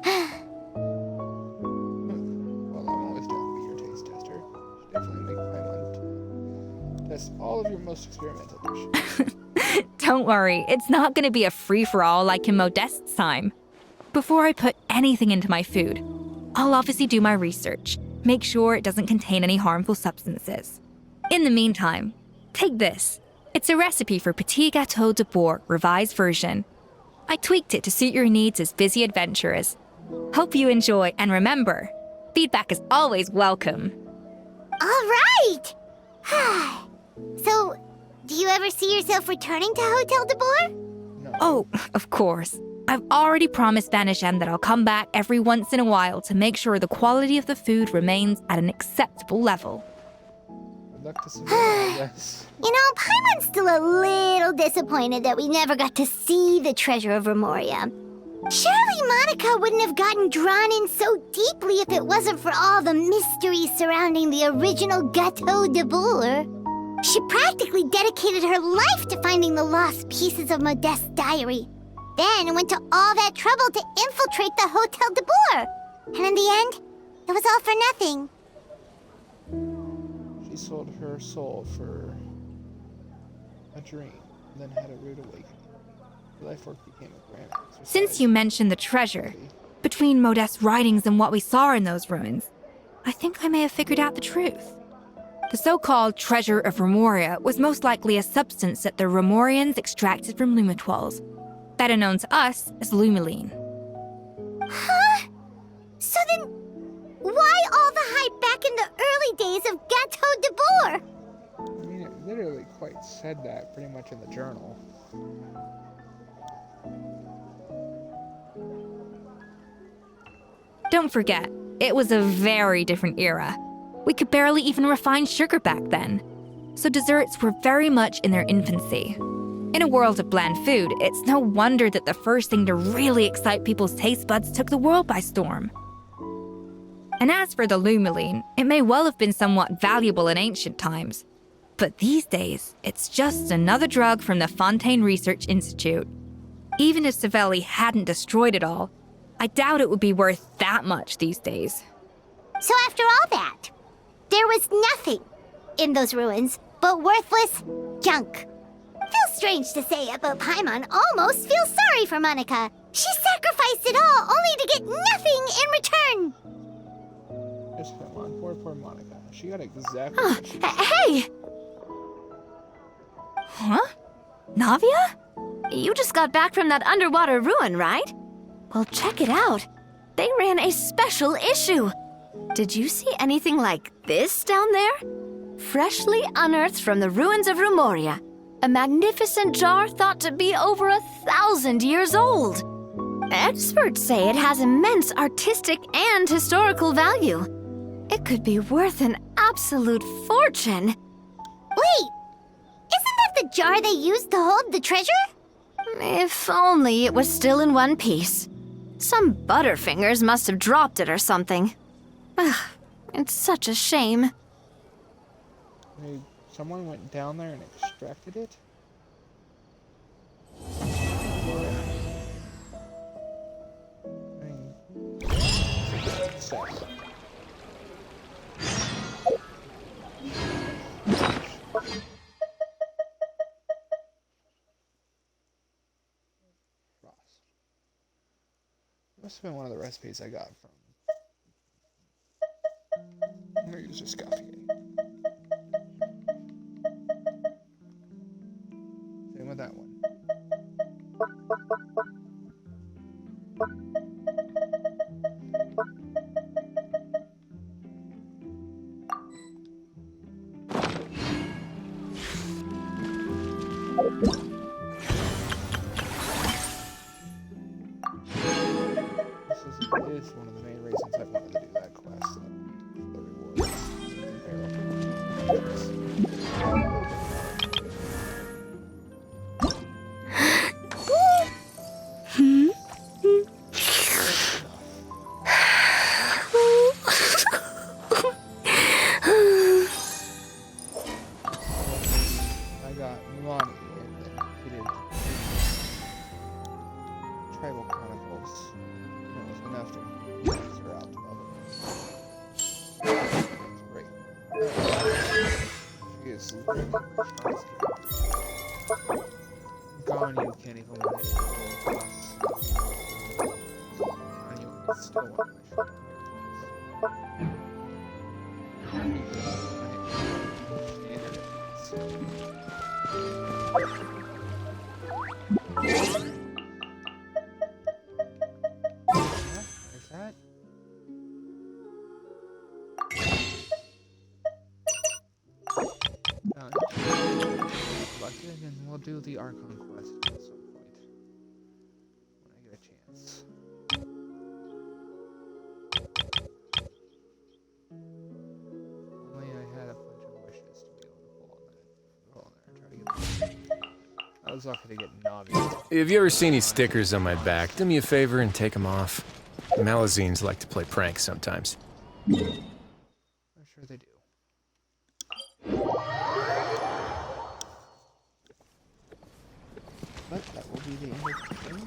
Well, I'm always down to be your taste tester. Should definitely make Paimon test all of your most experimental dishes. Don't worry, it's not gonna be a free-for-all like in Modeste's time. Before I put anything into my food, I'll obviously do my research, make sure it doesn't contain any harmful substances. In the meantime, take this. It's a recipe for Petit Gâteau de Bourg, revised version. I tweaked it to suit your needs as busy adventurers. Hope you enjoy, and remember, feedback is always welcome. All right! So, do you ever see yourself returning to Hotel de Bourg? Oh, of course. I've already promised Vanisham that I'll come back every once in a while to make sure the quality of the food remains at an acceptable level. Good luck to Savannah, I guess. You know, Paimon's still a little disappointed that we never got to see the treasure of Remoria. Surely Monica wouldn't have gotten drawn in so deeply if it wasn't for all the mysteries surrounding the original Gâteau de Bourg. She practically dedicated her life to finding the lost pieces of Modeste's diary. Then went to all that trouble to infiltrate the Hotel de Bourg. And in the end, it was all for nothing. She sold her soul for a dream, and then had a rude awakening. Her life work became a grand exercise. Since you mentioned the treasure, between Modeste's writings and what we saw in those ruins, I think I may have figured out the truth. The so-called treasure of Remoria was most likely a substance that the Remorians extracted from Lumitoiles, better known to us as Lumiline. Huh? So then, why all the hype back in the early days of Gâteau de Bourg? I mean, it literally quite said that pretty much in the journal. Don't forget, it was a very different era. We could barely even refine sugar back then, so desserts were very much in their infancy. In a world of bland food, it's no wonder that the first thing to really excite people's taste buds took the world by storm. And as for the Lumiline, it may well have been somewhat valuable in ancient times. But these days, it's just another drug from the Fontaine Research Institute. Even if Savelli hadn't destroyed it all, I doubt it would be worth that much these days. So after all that, there was nothing in those ruins but worthless junk. Feels strange to say it, but Paimon almost feels sorry for Monica. She sacrificed it all only to get nothing in return. Just come on, poor Monica. She got exactly what she Hey! Huh? Navia? You just got back from that underwater ruin, right? Well, check it out. They ran a special issue. Did you see anything like this down there? Freshly unearthed from the ruins of Remoria. A magnificent jar thought to be over 1,000 years old. Experts say it has immense artistic and historical value. It could be worth an absolute fortune. Wait! Isn't that the jar they used to hold the treasure? If only it was still in one piece. Some butterfingers must have dropped it or something. Ugh, it's such a shame. Someone went down there and extracted it? Sad. Must have been one of the recipes I got from. I'm gonna use Escoffier. Same with that one. This is one of the main reasons I wanted to do that quest. The rewards. I got Milani and then completed Tribal Chronicles. It was enough to get her out to level. That's great. She is There's that. Done. Collected, and we'll do the Archon quest at some point when I get a chance. Only I had a bunch of wishes to be able to pull on there and try to get them. I was lucky to get Navi. If you ever see any stickers on my back, do me a favor and take them off. Malazines like to play pranks sometimes. I'm sure they do. But that will be the end of the game.